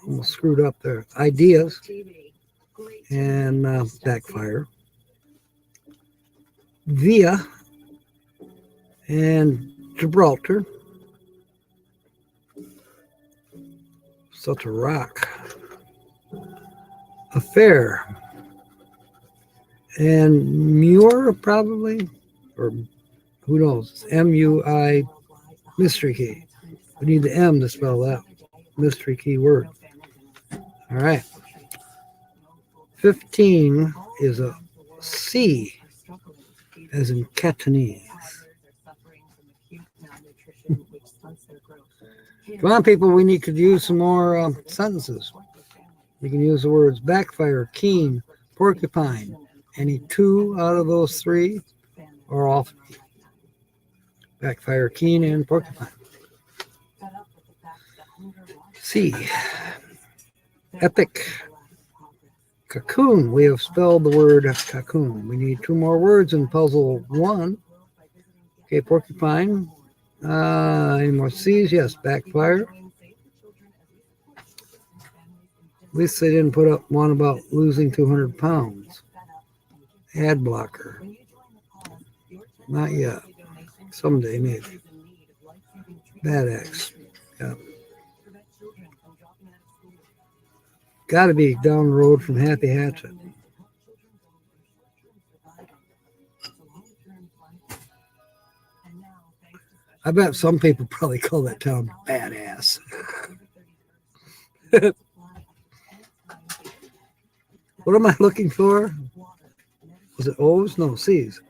Almost screwed up there. Ideas and backfire. Via and Gibraltar. Such a rock. Affair. And Muir, probably, or who knows? It's M-U-I, mystery key. We need the M to spell that mystery key word. All right. 15 is a C, as in Cantonese. Come on, people, we could use some more sentences. You can use the words backfire, keen, porcupine. Any 2 out of those 3, or all 3. Backfire, keen, and porcupine. C. Epic. Cocoon. We have spelled the word cocoon. We need 2 more words in puzzle 1. Okay, porcupine. Any more C's? Yes, backfire. At least they didn't put up one about losing 200 pounds. Ad blocker. Not yet. Someday, maybe. Bad Axe. Yeah. Got to be down the road from Happy Hatchet. I bet some people probably call that town Badass. What am I looking for? Was it O's? No, C's.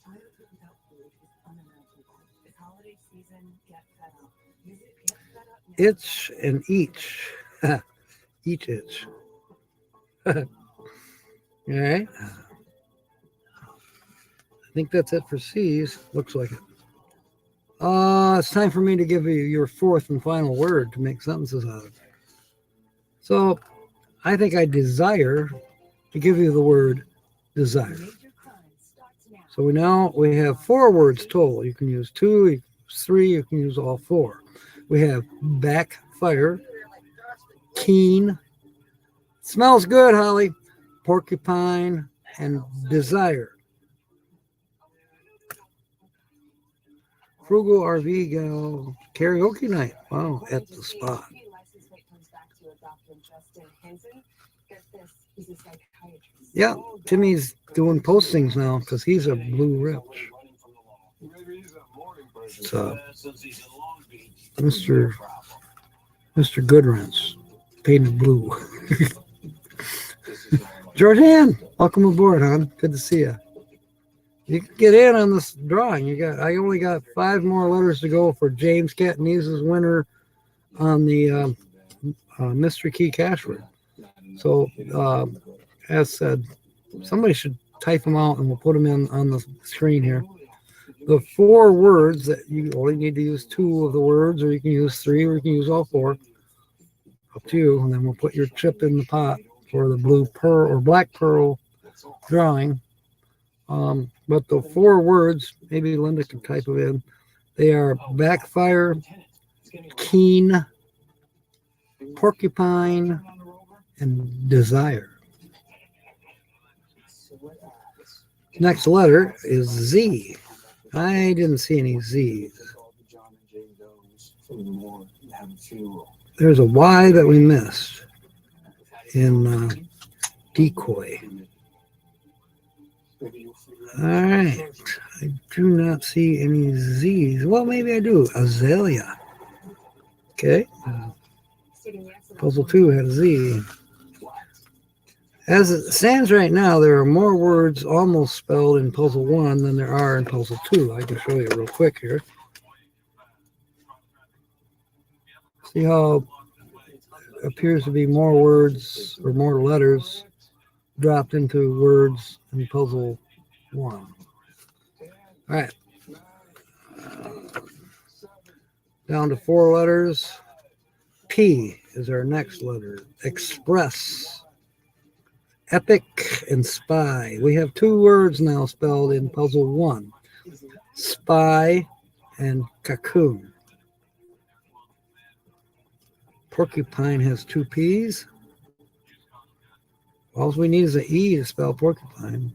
Childhood without food is unimaginable. This holiday season, get fed up. Visit getfedup.now. Itch and each. Each itch. All right. I think that's it for C's. Looks like it. It's time for me to give you your fourth and final word to make sentences out of. So I think I desire to give you the word desire. Major crime starts now. So we have 4 words total. You can use 2, you can use 3, you can use all 4. We have backfire, keen, smells good, Holly, porcupine, and desire. Frugal RV gal karaoke night. Wow, at the spot. License plate comes back to a Dr. Justin Henson. Get this, he's a psychiatrist. Yeah, Timmy's doing postings now because he's a blue rich. So, Mr. Goodrents, painted blue. Georgianne, welcome aboard, hon. Good to see you. You can get in on this drawing. I only got 5 more letters to go for James Catanese' winner on the Mystery Key cash word. So, as said, somebody should type them out and we'll put them in on the screen here. The 4 words that you only need to use 2 of the words, or you can use 3, or you can use all 4. Up to you. And then we'll put your chip in the pot for the blue pearl or black pearl drawing. But the 4 words, maybe Linda can type them in. They are backfire, keen, porcupine, and desire. Next letter is Z. I didn't see any Z's. There's a Y that we missed in decoy. All right. I do not see any Z's. Well, maybe I do. Azalea. Okay. Puzzle 2 had a Z. As it stands right now, there are more words almost spelled in Puzzle 1 than there are in Puzzle 2. I can show you real quick here. See how it appears to be more words or more letters dropped into words in Puzzle 1. All right. Down to 4 letters. P is our next letter. Express. Epic and spy. We have 2 words now spelled in Puzzle 1. Spy and cocoon. Porcupine has 2 P's. All we need is an E to spell porcupine.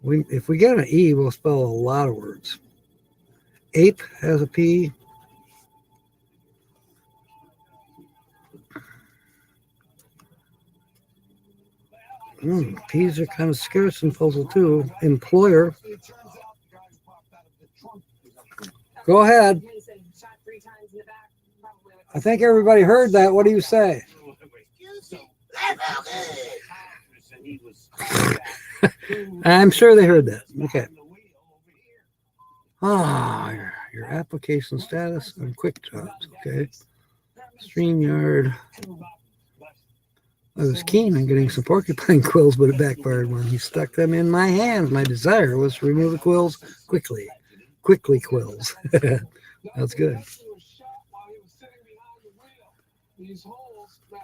If we get an E, we'll spell a lot of words. Ape has a P. P's are kind of scarce in Puzzle 2. Employer. Go ahead. I think everybody heard that. What do you say? I'm sure they heard that. Okay. Your application status and quick jobs. Okay. StreamYard. I was keen on getting some porcupine quills, but it backfired when he stuck them in my hands. My desire was to remove the quills quickly. Quickly quills. That's good.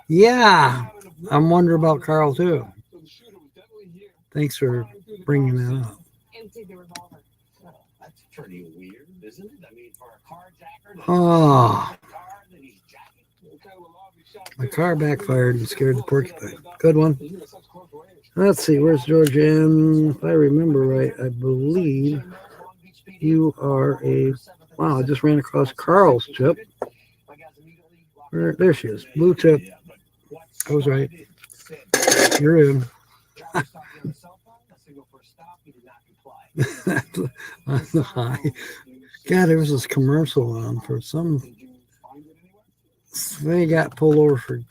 Yeah. I'm wondering about Carl, too. Thanks for bringing that up. That's pretty weird, isn't it? I mean, for a carjacker. Oh. My car backfired and scared the porcupine. Good one. Let's see, where's Georgianne? If I remember right, I believe you are a... Wow, I just ran across Carl's chip. There she is. Blue chip. I was right. You're in. God, there was this commercial on for some... They got pulled over for...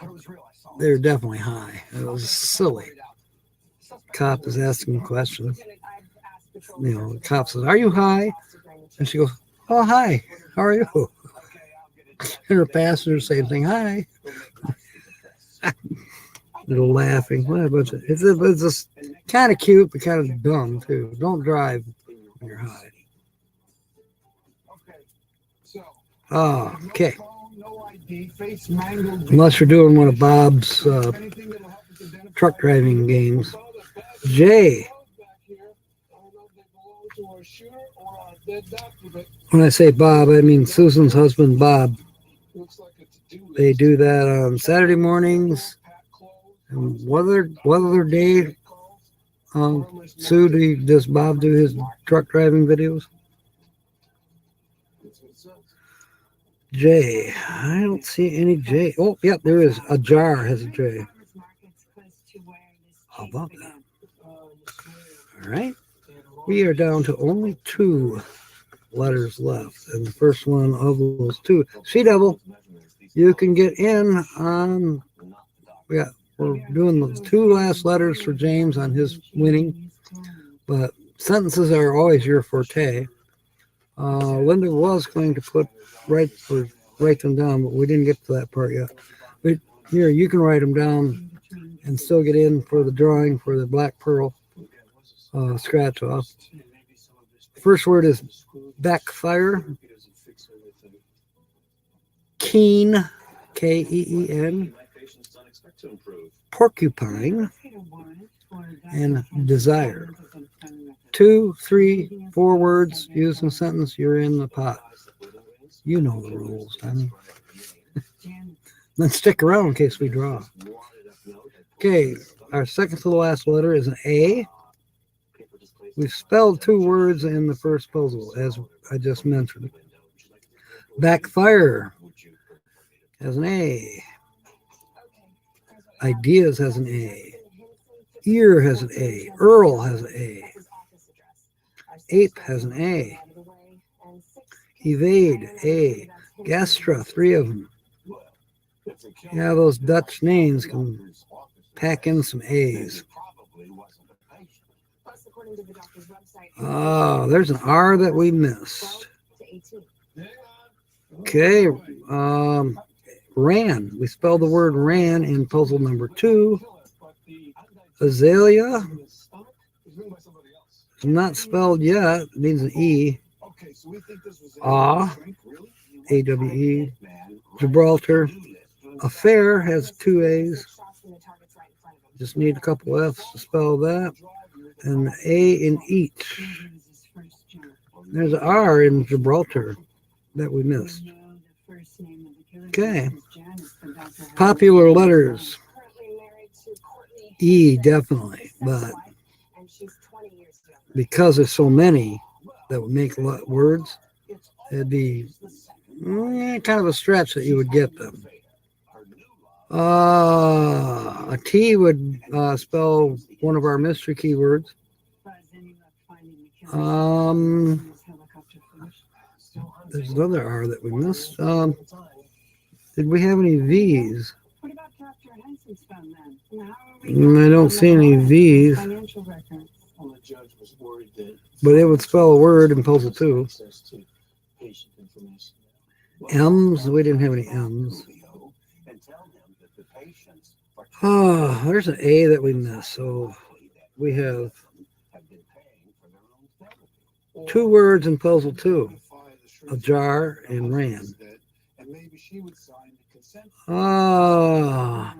They were definitely high. It was silly. Cop is asking questions. the cop says, "Are you high?" And she goes, "Oh, hi. How are you?" And her passenger same thing, "Hi." Little laughing. What a bunch of, it's just kind of cute, but kind of dumb too. Don't drive when you're high. Okay, so Oh, okay. no phone, no ID, face mangled. Unless you're doing one of Bob's Anything that'll help us identify truck driving games. all the bags Jay. back here. I don't know if they belong to our shooter or our dead doctor, but When I say Bob, I mean Susan's husband, Bob. looks like a to-do list. They do that on Saturday mornings. And what other day, Sue, does Bob do his truck driving videos? J. I don't see any J. Oh, yep, there is. A jar has a J. How about that? All right. We are down to only 2 letters left. And the first one of those 2. Sea Devil, you can get in on... We're doing the 2 last letters for James on his winning. But sentences are always your forte. Linda was going to write them down, but we didn't get to that part yet. But here, you can write them down and still get in for the drawing for the Black Pearl scratch off. First word is backfire. Keen, Keen. Porcupine. And desire. 2, 3, 4 words used in a sentence, you're in the pot. You know the rules, honey. Then stick around in case we draw. Okay, our second to the last letter is an A. We've spelled 2 words in the first puzzle, as I just mentioned. Backfire has an A. Ideas has an A. Ear has an A. Earl has an A. Ape has an A. Evade, A. Gastra, 3 of them. Yeah, those Dutch names can pack in some A's. Oh, there's an R that we missed. Okay, ran. We spelled the word ran in puzzle number 2. Azalea is not spelled yet. It means an E. Awe, A-W-E. Gibraltar. Affair has 2 A's. Just need a couple F's to spell that. And A in each. There's an R in Gibraltar that we missed. Okay. Popular letters. E, definitely. But because there's so many that would make words, it'd be kind of a stretch that you would get them. A T would spell one of our mystery keywords. There's another R that we missed. Did we have any V's? I don't see any V's. But it would spell a word in puzzle 2. M's, we didn't have any M's. Oh, there's an A that we missed. So we have 2 words in puzzle 2. A jar and ran. Ah,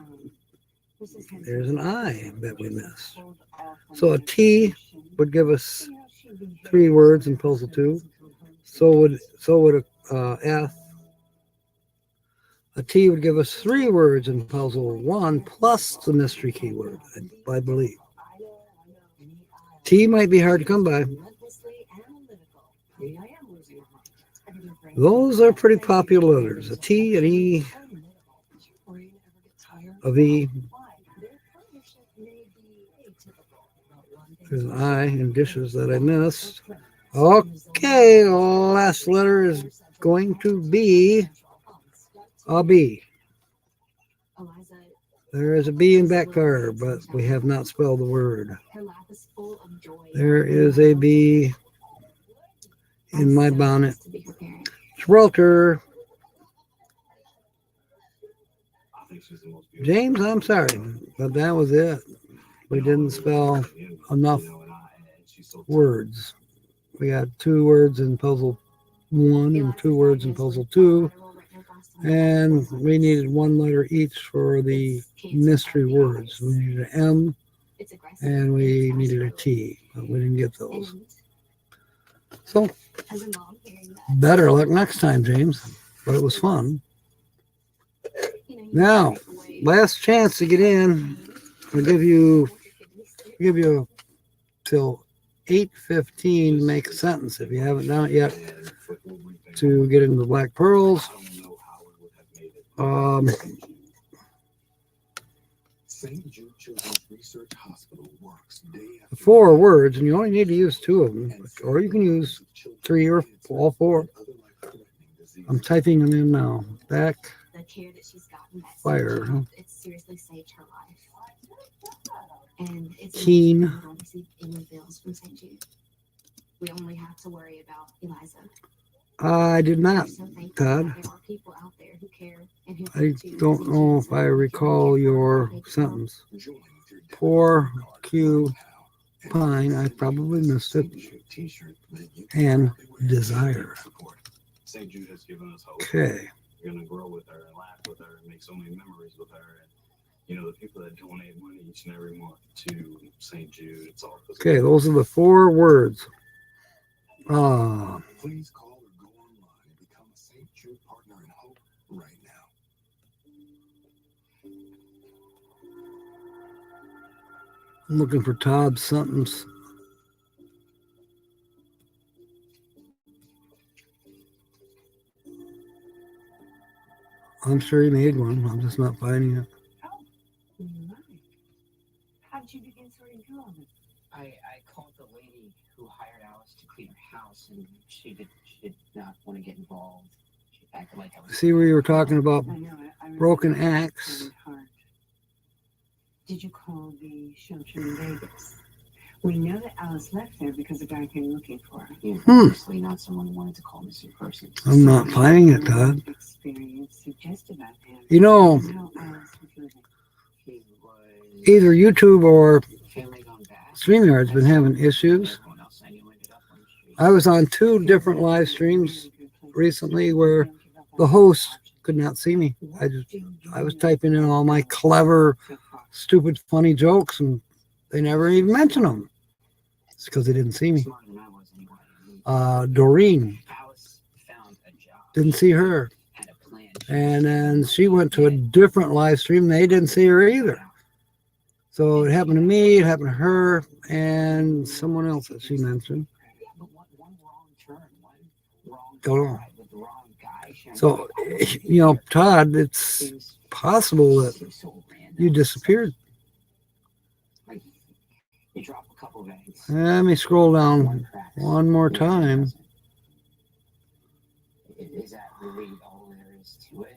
there's an I that we missed. So a T would give us 3 words in puzzle 2. So would a F. A T would give us 3 words in puzzle 1 plus the mystery keyword, I believe. T might be hard to come by. Those are pretty popular letters. A T, an E, a V. There's an I in dishes that I missed. Okay, last letter is going to be a B. There is a B in backfire, but we have not spelled the word. Her laugh is full of joy. There is a B in my bonnet. To be her parent. Gibraltar. I think she's the most beautiful. James, I'm sorry, but that was it. We didn't spell enough words. We got 2 words in puzzle 1 and 2 words in puzzle 2. And we needed 1 letter each for the mystery words. We needed an M It's aggressive. and we needed a T, but we didn't get those. And So as a mom, hearing that, better luck next time, James. But it was fun. you Now, take away last chance to get in. I'll give you till 8:15 to make a sentence if you haven't done it yet to get into the Black Pearls. St. Jude Children's Research Hospital works day after 4 words, and you only need to use 2 of them, or you can use 3 or all 4. I'm typing them in now. Back the care that she's gotten at Fire, huh? it's seriously saved her life. And it's Keen. amazing we don't receive any bills from St. Jude. We only have to worry about Eliza. I did We're not, so thankful Todd. that there are people out there who care and who I care too. don't know if I recall your sentence. Poor Q Pine, I probably missed it. And desire. St. Jude has given us hope. Okay. We're gonna grow with her and laugh with her and make so many memories with her. And you know, the people that donate money each and every month to St. Jude, it's all Okay, those are the 4 words. Please call or go online and become a St. Jude Partner in Hope right now. I'm looking for Todd's sentence. I'm sure he made one. I'm just not finding it. How did you begin sorting through all this? I called the lady who hired Alice to clean her house, and she did not want to get involved. She acted like I was. See where you were talking about I know. I remember broken it was axe. really hard. Did you call the shelter in Vegas? We know that Alice left there because the guy came looking for her. Yeah, Hmm. obviously not someone who wanted to call missing person. I'm not finding it, Todd. Experience suggest about him. You know, How Alice was living. He was either YouTube or family gone bad. StreamYard's been having issues. Everyone else I knew ended up on the street. I was on 2 different live streams recently where the host could not see me. I was typing in all my clever, stupid, funny jokes, and they never even mentioned them. It's because they didn't see me. Smarter than I was anyway. Doreen, Alice found a job. didn't see her. Had a plan. And then she went to a different live stream. They didn't see her either. So it happened to me, it happened to her, and someone else that she mentioned. But one wrong turn, one wrong Don't know. ride with the wrong guy. So, you know, Todd, it's Seems possible that so random. you disappeared. Like, you drop a couple of eggs. Let me scroll down One cracks. one more time. Is that really all there is to it?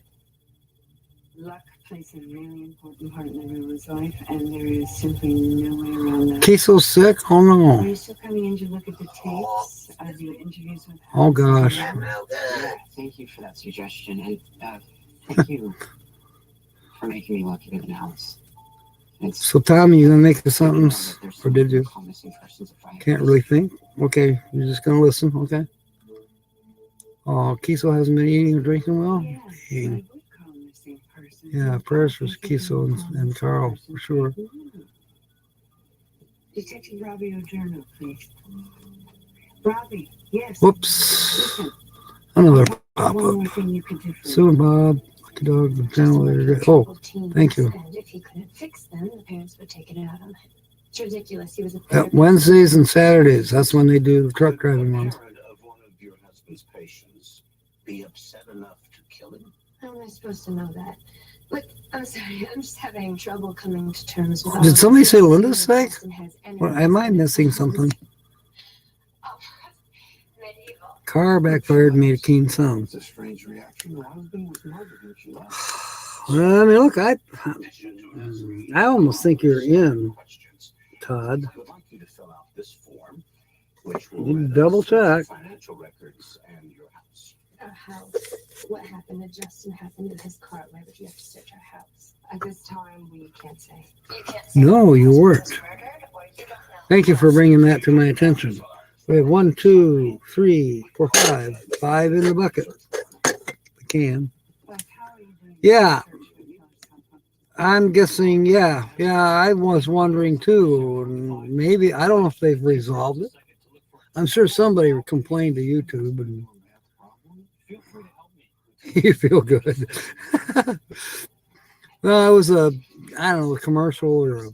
Luck plays a really important part in everyone's life, and there is simply no way around that. Kiso's sick? Oh Are no. you still coming in to look at the tapes of your interviews with Oh gosh. Yeah, thank you for that suggestion, and thank you for making me look at it now. It's So Tommy, you gonna make a sentence? Or did you? Call missing persons if I- Can't really think. Okay, you're just gonna listen, okay? Oh, Kiso hasn't been eating or drinking well? Yes, I Dang. would call him the same person. Yeah, prayers for Kiso and Carl, for sure. Detective Robbie O'Journo, please. Robbie, yes. Whoops. Listen, Another one more pop-up. thing you could do for Sue and Bob, Lucky Dog, the generator. Oh, thank you. And if he couldn't fix them, the parents would take it out on him. It's ridiculous. He was a At therapist. Wednesdays and Saturdays, that's when they do the truck driving ones. Parent of one of your husband's patients be upset enough to kill him? How am I supposed to know that? Look, I'm sorry. I'm just having trouble coming to terms with. Did somebody say Linda's sick? sick? Well, am I missing something? Oh, medieval. Car backfired and made a keen sound. It's a strange reaction. Your husband was murdered and she left. Well, I mean, look, I almost think you're in, Todd. I would like you to fill out this form, which You will double check. financial records and your house. Our house. What happened to Justin happened to his car. Why would you have to search our house? At this time, we can't say. No, you weren't. Thank you for bringing that to my attention. We have 1, 2, 3, 4, 5. 5 in the bucket. The can. But how are you doing? Yeah. Research for the first I'm guessing, yeah. I was wondering too. And maybe, I don't know if they've resolved it. I'm sure somebody complained to YouTube and you feel good. Well, it was a commercial or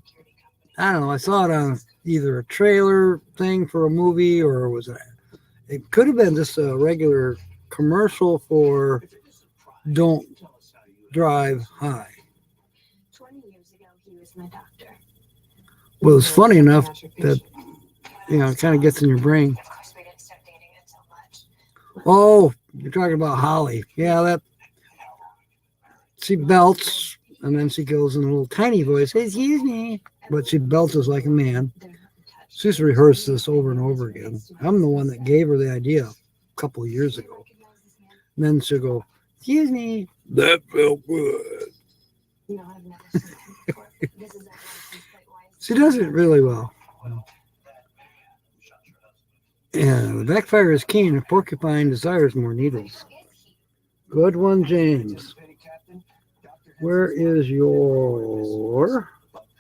I don't know. I saw it on either a trailer thing for a movie or it could have been just a regular commercial for don't drive high. 20 years ago, he was my doctor. Well, it's funny enough that, it kind of gets in your brain. Of course, we didn't start dating until much. Oh, you're talking about Holly. Yeah, she belts and then she goes in a little tiny voice, excuse me, but she belches like a man. She's rehearsed this over and over again. I'm the one that gave her the idea a couple of years ago. And then she'll go, excuse me. That felt good. No, I've never seen him before. This is She does it really well. Yeah, the backfire is keen. A porcupine desires more needles. Good one, James. Where is your...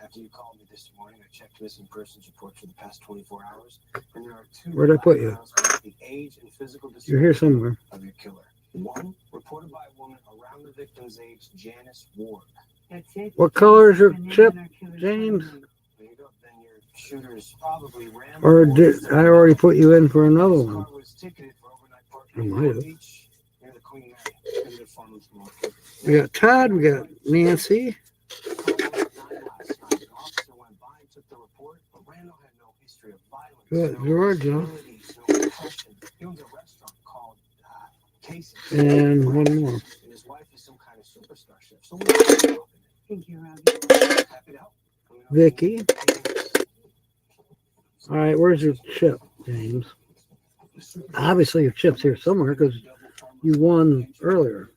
After you called me this morning, I checked missing persons reports for the past 24 hours, and there are 2 Where'd I put you? files with the age and physical You're here description somewhere. of your killer. One reported by a woman around the victim's age, Janice Ward. That's it. What color is your The name chip, of our killer's James? family. There you go. Then your shooter's probably Ram. Or did I already put you in for another His one? car was ticketed for overnight I parking might in have. Beach near the Queen Mary. Visitor Farmers Market. We got Todd, we got Nancy. Good, Georgia. And one more. His wife is some kind of superstar chef. So we Thank you, Robbie. happy to help. Vicky. All right, where's your chip, James? Obviously your chip's here somewhere because you won earlier.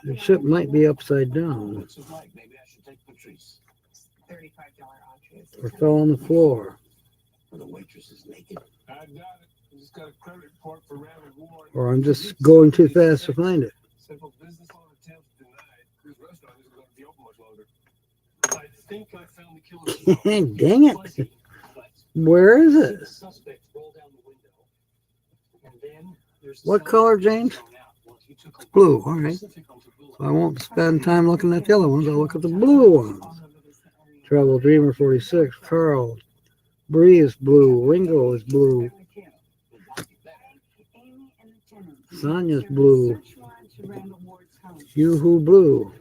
Your chip might be upside down What's it like? Maybe I should take Patrice. $35 entrees. or fell on the floor. The waitress is naked. I doubt it. We just got a credit report for Ram and Ward. Or I'm just going too fast to find it. Several business loan attempts denied. This restaurant isn't going to be open much longer. I think I found the killer's Dang it. fuzzy, but Where is the it? suspect rolled down the window. And then there's What the color, cell James? phone out. Well, he took a Blue, all right. specific on Taboola. So I won't spend time looking at the other ones. I'll look at the blue ones. Travel Dreamer 46. Carl. Bree is blue. Ringo is blue. Sonia's blue. Yoo-hoo blue.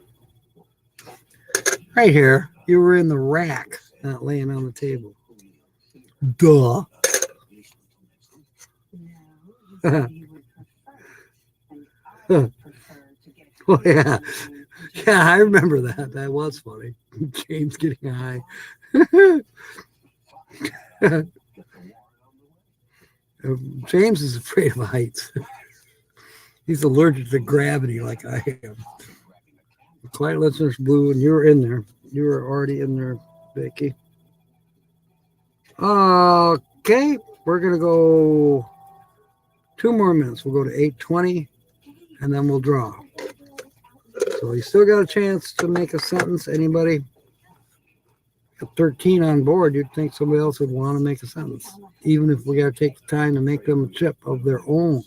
Right here. You were in the rack, not laying on the table. Duh. Oh, yeah. Yeah, I remember that. That was funny. James getting high. James is afraid of heights. He's allergic to gravity like I am. Quiet listeners blue, and you were in there. You were already in there, Vicky. Okay, we're gonna go 2 more minutes. We'll go to 8:20, and then we'll draw. So you still got a chance to make a sentence. Anybody? At 13 on board, you'd think somebody else would want to make a sentence, even if we got to take the time to make them a chip of their own.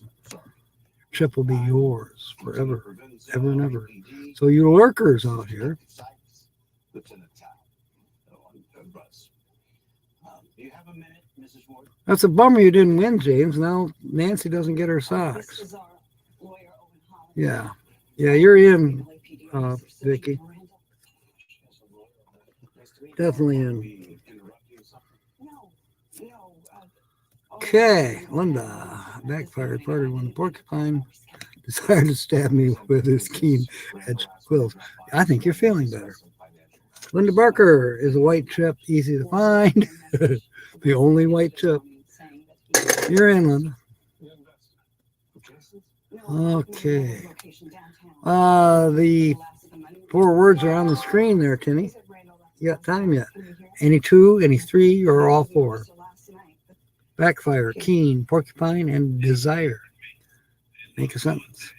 Chip will be yours forever, ever and ever. So you lurkers out here, Lieutenant Russ. Do you have a minute, Mrs. Ward? that's a bummer you didn't win, James. Now Nancy doesn't get her socks. Yeah, you're in, Vicky. Definitely in. Okay, Linda. Backfired party when the porcupine decided to stab me with his keen edged quills. I think you're feeling better. Linda Barker is a white chip, easy to find. The only white chip. You're in, Linda. Okay. The 4 words are on the screen there, Timmy. You got time yet? Any 2, any 3, or all 4? Backfire, keen, porcupine, and desire. Make a sentence.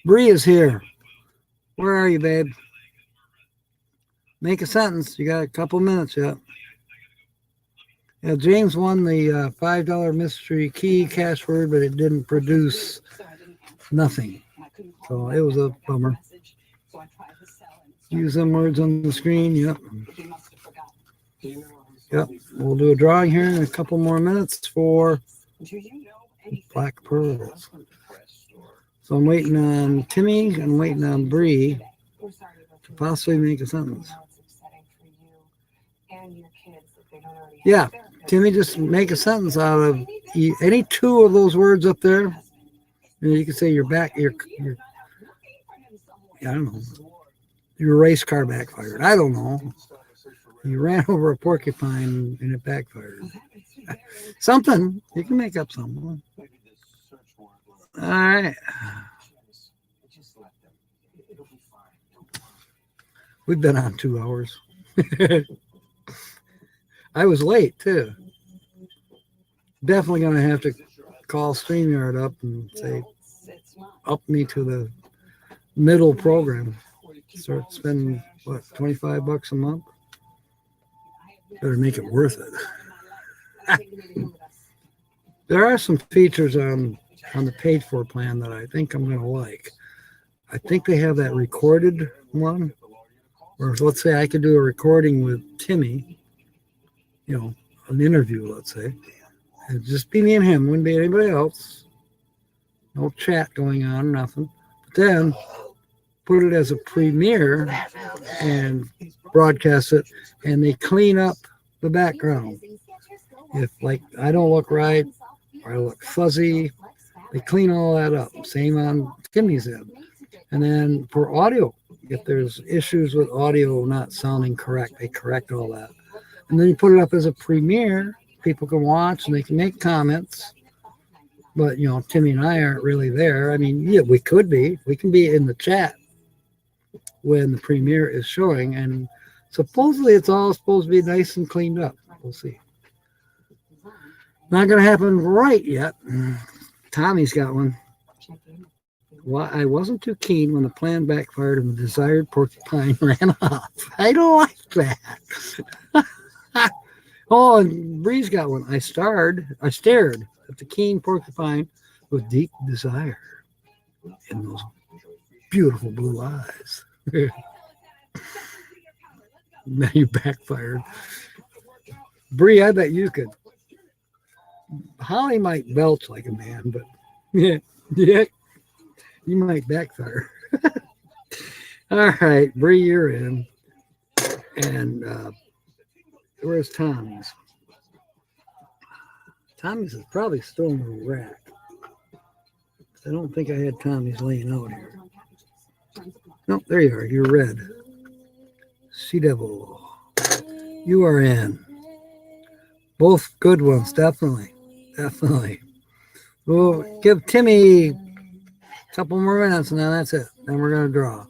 Bree is here. Where are you, babe? Make a sentence. You got a couple minutes yet. Yeah, James won the $5 mystery key cash word, but it didn't produce nothing. So it was a bummer. Use them words on the screen. Yep. Yep. We'll do a drawing here in a couple more minutes for Black Pearls. So I'm waiting on Timmy. I'm waiting on Bree to possibly make a sentence. Yeah, Timmy, just make a sentence out of any 2 of those words up there. You can say your back, your I don't know, your race car backfired. I don't know. You ran over a porcupine and it backfired. Something. You can make up something. All right. We've been on 2 hours. I was late too. Definitely going to have to call StreamYard up and say, up me to the middle program. Start spending, what, $25 a month? Better make it worth it. There are some features on the paid for plan that I think I'm going to like. I think they have that recorded one, or let's say I could do a recording with Timmy, you know, an interview, let's say. It'd just be me and him, wouldn't be anybody else. No chat going on, nothing. But then put it as a premiere and broadcast it, and they clean up the background. If, like, I don't look right, or I look fuzzy, they clean all that up. Same on Timmy's end. And then for audio, if there's issues with audio not sounding correct, they correct all that. And then you put it up as a premiere. People can watch and they can make comments. But, you know, Timmy and I aren't really there. I mean, yeah, we could be. We can be in the chat when the premiere is showing. And supposedly it's all supposed to be nice and cleaned up. We'll see. Not going to happen right yet. Tommy's got one. Well, I wasn't too keen when the plan backfired and the desired porcupine ran off. I don't like that. Oh, and Bree's got one. I stared at the keen porcupine with deep desire in those beautiful blue eyes. Now you backfired. Bree, I bet you could. Holly might belch like a man, but yeah, you might backfire. All right, Bree, you're in. And where's Tommy's? Tommy's is probably still in the rack. I don't think I had Tommy's laying out here. Nope, there you are. You're red. Sea Devil. You are in. Both good ones, definitely. Definitely. We'll give Timmy a couple more minutes and then that's it. Then we're going to draw.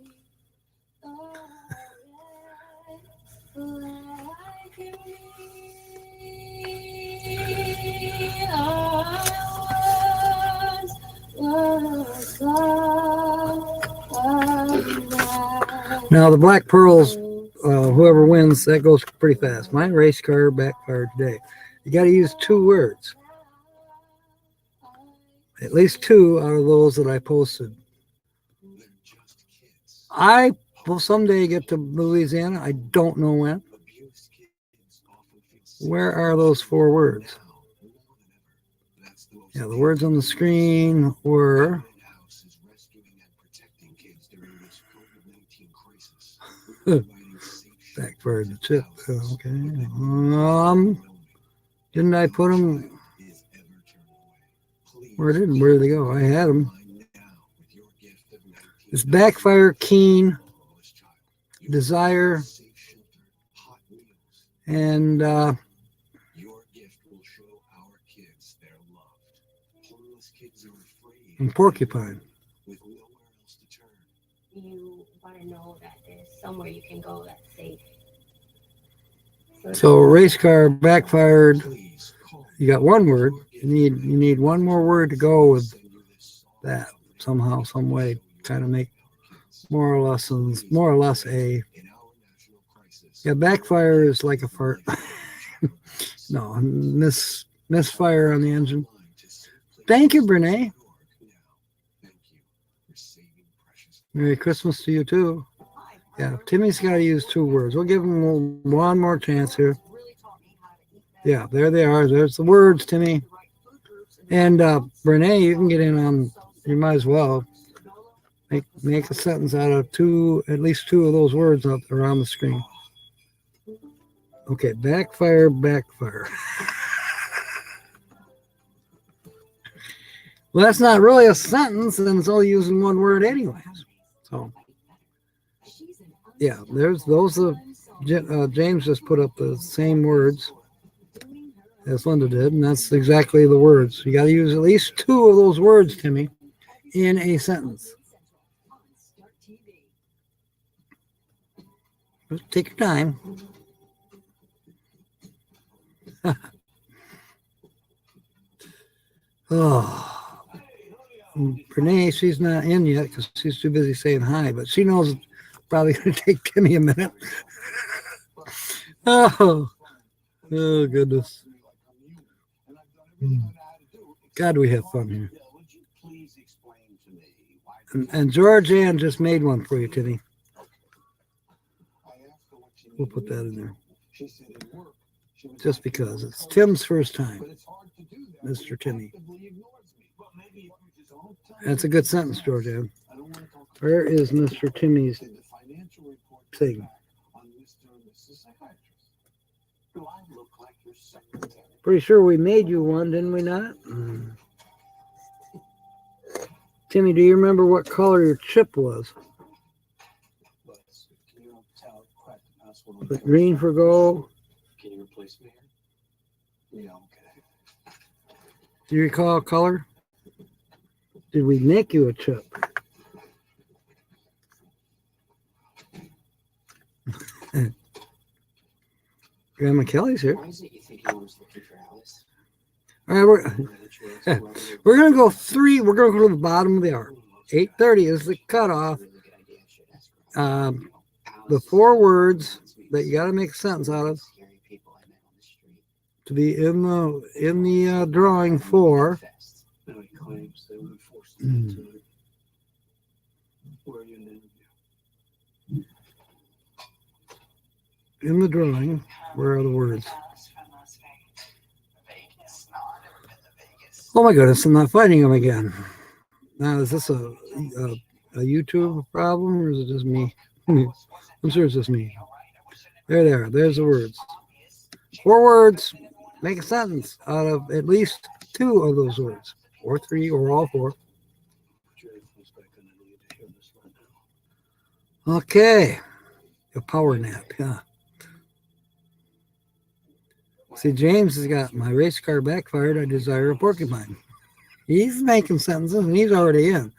Now the Black Pearls, whoever wins, that goes pretty fast. My race car backfired today. You got to use 2 words. At least 2 out of those that I posted. I will someday get to Louisiana. I don't know when. Where are those 4 words? Yeah, the words on the screen were backfired the chip. Okay. Didn't I put them? Where did they go? I had them. It's backfire, keen, desire, and Your gift will show our kids they're loved. Homeless kids are afraid. and porcupine. With nowhere else to turn. You want to know that there's somewhere you can go that's safe. So a race car backfired. Please call. You got one word. You need one more word to go with that somehow, some way. Kind of make more or less a In our national crisis. yeah. Backfire is like a fart. No, misfire on the engine. Thank you, Brene. Thank you for saving precious. Merry Christmas to you too. Yeah, Timmy's got to use 2 words. We'll give him one more chance here. Yeah, there they are. There's the words, Timmy. And Brene, you can get in on. You might as well make a sentence out of at least 2 of those words up there on the screen. Okay, backfire. Well, that's not really a sentence, and it's only using 1 word anyways. So, yeah, there's those. James just put up the same words as Linda did, and that's exactly the words. You got to use at least 2 of those words, Timmy, in a sentence. Just take your time. Oh. Renee, she's not in yet because she's too busy saying hi, but she knows it's probably going to take Timmy a minute. Oh goodness. God, we have fun here. And George Ann just made one for you, Timmy. We'll put that in there. Just because it's Tim's first time, Mr. Timmy. That's a good sentence, George Ann. Where is Mr. Timmy's thing? Pretty sure we made you one, didn't we not? Timmy, do you remember what color your chip was? Was it green for go? Can you replace me here? Yeah, okay. Do you recall color? Did we make you a chip? Grandma Kelly's here. Why is it you think no one's looking for Alice? All right, we're gonna go 3. We're gonna go to the bottom of the hour. 8:30 is the cutoff. The 4 words that you got to make a sentence out of to be in the drawing for. No, he claims they were forced to do it. Where are you in the interview? In the drawing, where are the words? Oh my goodness, I'm not finding them again. Now, is this a YouTube problem or is it just me? I'm sure it's just me. There they are. There's the words. 4 words. Make a sentence out of at least 2 of those words, or 3, or all 4. Okay. A power nap, yeah. See, James has got my race car backfired. I desire a porcupine. He's making sentences and he's already in.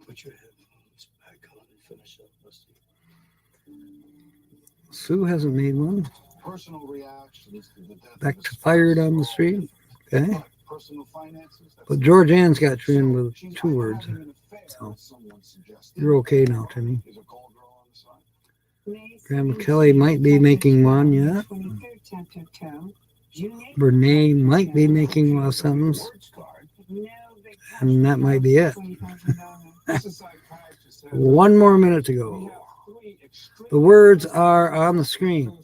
Put your headphones back on and finish up, Rusty. Sue hasn't made one. Personal reactions to the death Back of to a fired spouse. on the street. Okay. Personal finances. But George Ann's got you in with She's 2 words. having an affair, So someone suggested. you're okay now, Timmy. There's a call girl on the side. Grandma Kelly might be making one yet. Renee might be making a sentence. And that might be it. This is psychiatrist says 1 more minute to we go. have 3 extreme The words are on the screen.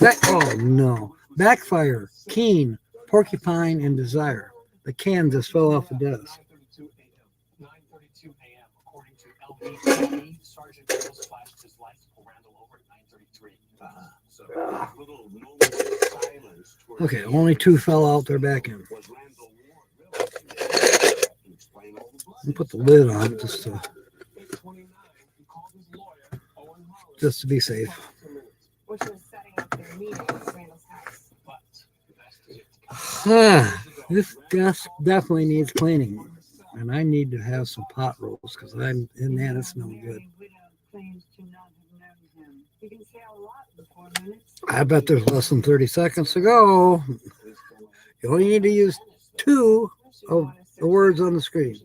Oh no. Backfire, keen, porcupine, and desire. The can just fell off the desk. 9:32 a.m. According to LBC, Sergeant Mills flashed his license Randall over at 9:33. So a little moment of silence towards Okay, the only end 2 fell out there back in. was Randall Ward really? I'll put the lid on just to be safe. Which was setting up their meeting at Randall's house. This desk definitely needs cleaning, and I need to have some pot rolls because I'm in there. It's no good. You can say a lot in 4 minutes. I bet there's less than 30 seconds to go. You only need to use 2 of the words on the screen.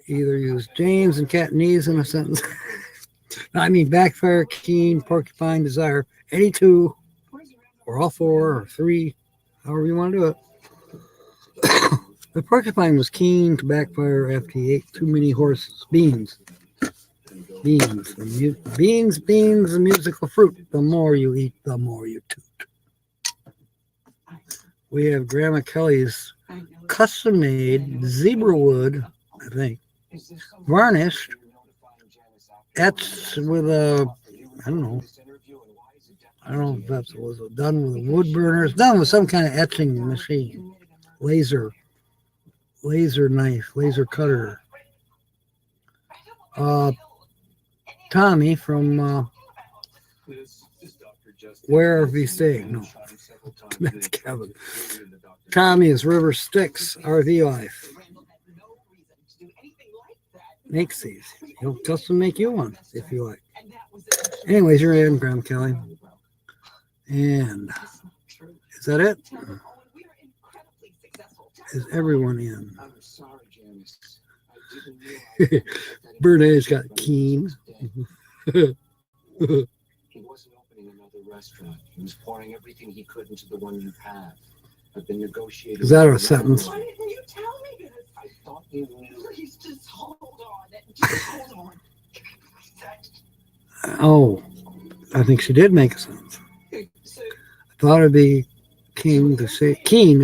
Either use James and Cantonese in a sentence. I mean, backfire, keen, porcupine, desire. Any 2, or all 4, or 3, however you want to do it. The porcupine was keen to backfire after he ate too many horses. Beans, a musical fruit. The more you eat, the more you toot. We have Grandma Kelly's custom-made zebra wood, I think, varnished, etched with a, I don't know if that was done with wood burners, done with some kind of etching machine, laser knife, laser cutter. Tommy from Where Are We Staying? No, that's Kevin. Tommy is River Styx RV Life. Makes these. He'll custom make you one if you like. Anyways, you're in, Graham Kelly. And is that it? Is everyone in? I'm sorry, Janice. Bernays got keen. He wasn't opening another restaurant. He was pouring everything he could into the one you have. I've been negotiating. Is that a sentence? Why didn't you tell me this? I thought you knew. Please just hold on. Just hold on. Oh, I think she did make a sentence. I thought it'd be keen to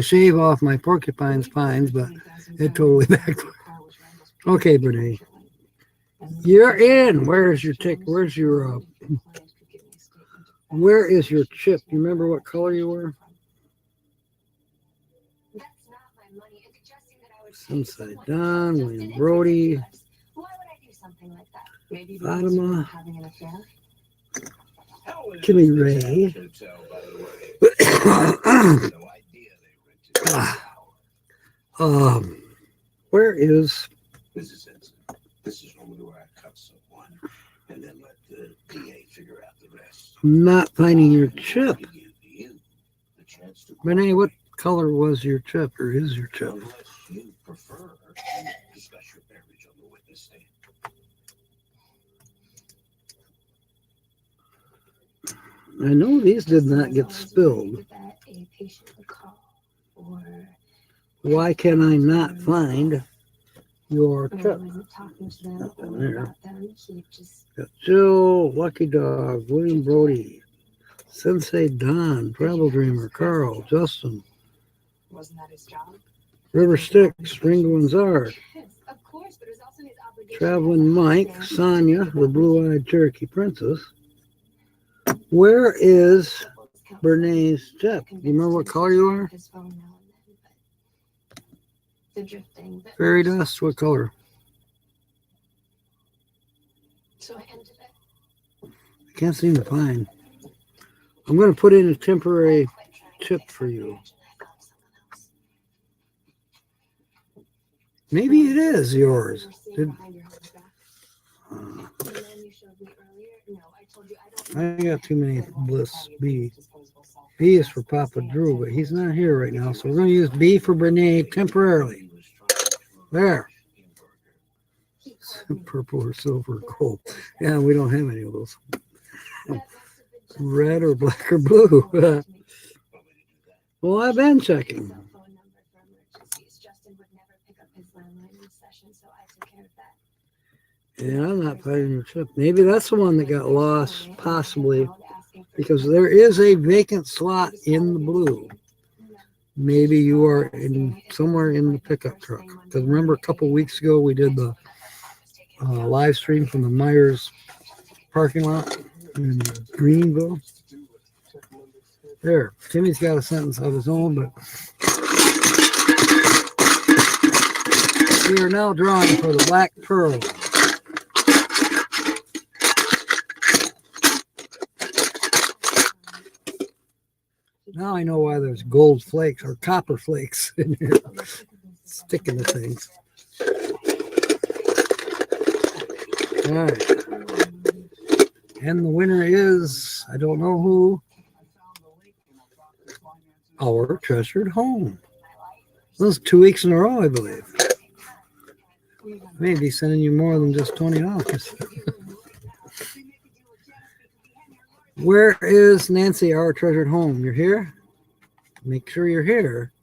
shave off my porcupine's pines, but it totally backfired. Okay, Bernie, you're in. Where is your chip? Where is your chip? You remember what color you were? Sunside Don, William Brody, Why would I do something like that? Maybe Fatima, Having an affair? Kimmy Ray. Where is? This is it. This is normally where I cut someone and then let the DA figure out the rest. I'm not finding your chip. Give you the chance to Renee, what color was your chip or is your chip? unless you prefer discuss your marriage on the witness stand. I know these did not get spilled. That a patient would call, or Why can I not find your when I chip? wasn't talking to them Nothing or there. about them, he just Got Jill, Lucky Dog, William Brody, Sensei Don, Travel Dreamer, Carl, Justin, wasn't that his job? River Styx, Ringo and Zard, yes, of course, but it's also his obligation. Traveling Mike, Sonia, the Blue-Eyed Cherokee Princess. Where is Bernays' chip? Do you remember what color you are? His phone now and then, but they're drifting. But Fairy dust, what color? so I ended it. I can't seem to find. I'm going to put in a temporary chip for you. Maybe it is yours. Did, I got too many Bliss B. B is for Papa Drew, but he's not here right now, so we're going to use B for Brene temporarily. There. Purple or silver or gold. Yeah, we don't have any of those. Red or black or blue. Well, I've been checking. Yeah, I'm not finding your chip. Maybe that's the one that got lost, possibly, because there is a vacant slot in the blue. Maybe you are in somewhere in the pickup truck. Because remember, a couple weeks ago we did the live stream from the Myers parking lot in Greenville. There, Timmy's got a sentence of his own, but We are now drawing for the Black Pearl. Now I know why there's gold flakes or copper flakes in here sticking to things. All right. And the winner is, I don't know who, our treasured home. This is 2 weeks in a row, I believe. Maybe sending you more than just $20. Where is Nancy, our treasured home? You're here? Make sure you're here.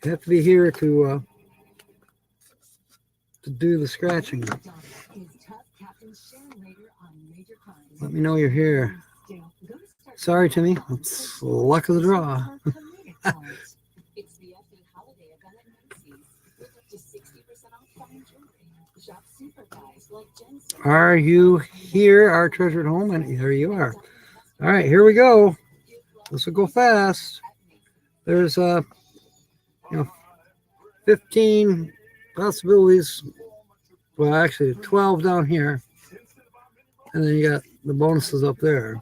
You have to be here to do the scratching. Let me know you're here. Sorry, Timmy. It's the luck of the draw. It's the FD holiday event at Macy's with up to 60% off fine jewelry. Shop super guys like Jen said. Are you here, our treasured home? And there you are. All right, here we go. This will go fast. There's 15 possibilities. Well, actually 12 down here. And then you got the bonuses up there.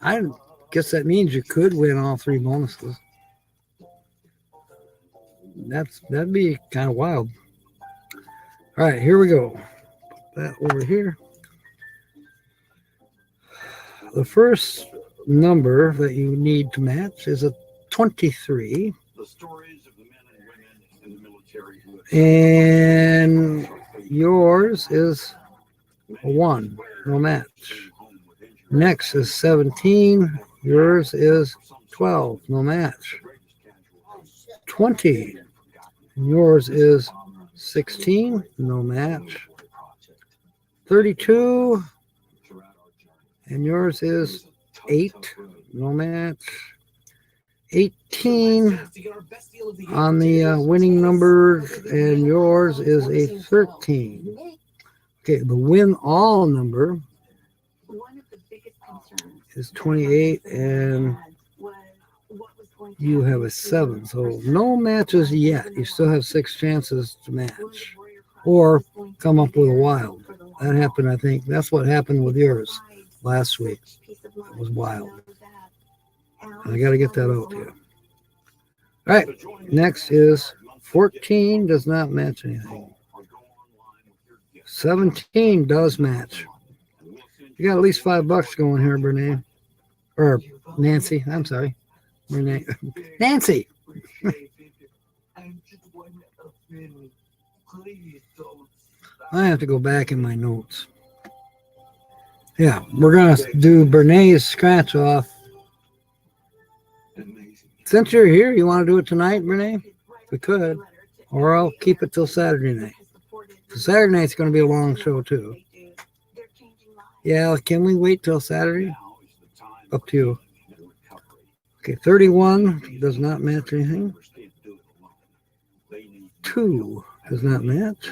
I guess that means you could win all 3 bonuses. That'd be kind of wild. All right, here we go. Put that over here. The first number that you need to match is a 23. The stories of the men and women in the military who have And yours is a 1. No match. Next is 17. Yours is 12. No match. 20. Yours is 16. No match. 32. And yours is 8. No match. 18 on the winning numbers, and yours is a 13. Okay, the win all number is 28, and you have a 7. So no matches yet. You still have 6 chances to match or come up with a wild. That happened, I think. That's what happened with yours last week. It was wild. I got to get that out to you. All right, next is 14 does not match anything. 17 does match. You got at least $5 going here, Brene. Or Nancy, I'm sorry. Renee. Nancy! I have to go back in my notes. Yeah, we're going to do Bernays scratch off. Since you're here, you want to do it tonight, Renee? We could. Or I'll keep it till Saturday night. So Saturday night's going to be a long show, too. Yeah, can we wait till Saturday? Up to you. Okay, 31 does not match anything. 2 does not match.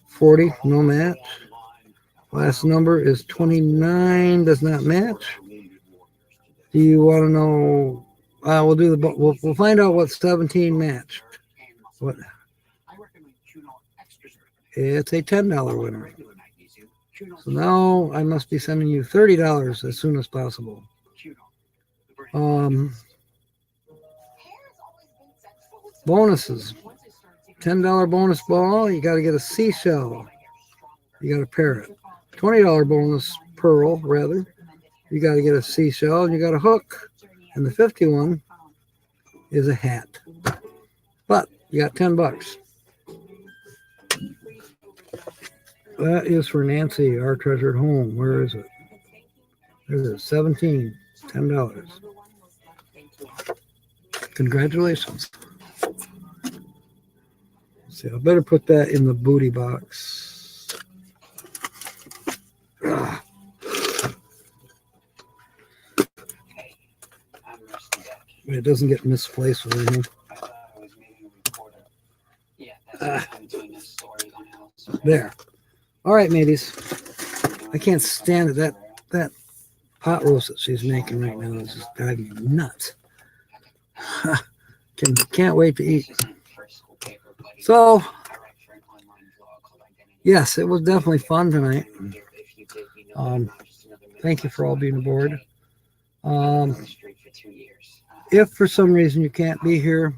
40, no match. Last number is 29, does not match. Do you want to know? We'll do the. We'll find out what 17 matched. What? It's a $10 winner. So now I must be sending you $30 as soon as possible. Bonuses. $10 bonus ball. You got to get a seashell. You got a parrot. $20 bonus pearl, rather. You got to get a seashell, and you got a hook. And the 51 is a hat. But you got $10. That is for Nancy, our treasured home. Where is it? There's it. 17. $10. Congratulations. See, I better put that in the booty box. It doesn't get misplaced with anything. There. All right, mateys. I can't stand it. That pot roast that she's making right now is just driving me nuts. Can't wait to eat. So, yes, it was definitely fun tonight. Thank you for all being aboard. If for some reason you can't be here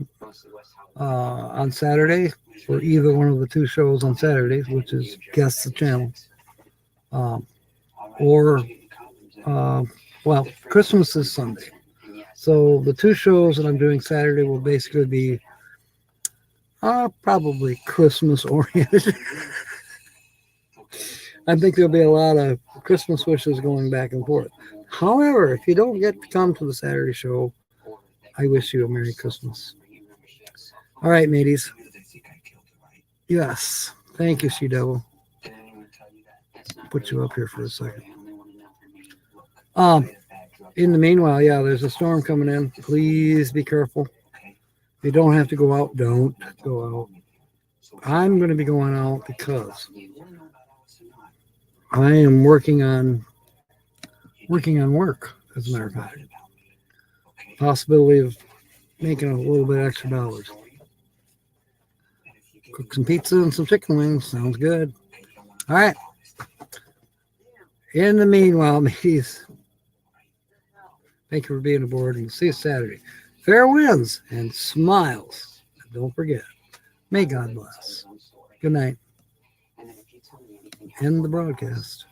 on Saturday for either one of the two shows on Saturdays, which is Guess the Channel, well, Christmas is Sunday. So the two shows that I'm doing Saturday will basically be probably Christmas oriented. I think there'll be a lot of Christmas wishes going back and forth. However, if you don't get to come to the Saturday show, I wish you a Merry Christmas. All right, mateys. Yes. Thank you, She Devil. Put you up here for a second. In the meanwhile, yeah, there's a storm coming in. Please be careful. If you don't have to go out, don't go out. I'm going to be going out because I am working on work, as a matter of fact. Possibility of making a little bit extra dollars. Cook some pizza and some chicken wings. Sounds good. All right. In the meanwhile, mateys, thank you for being aboard, and see you Saturday. Fair winds and smiles. And don't forget, may God bless. Good night. End the broadcast.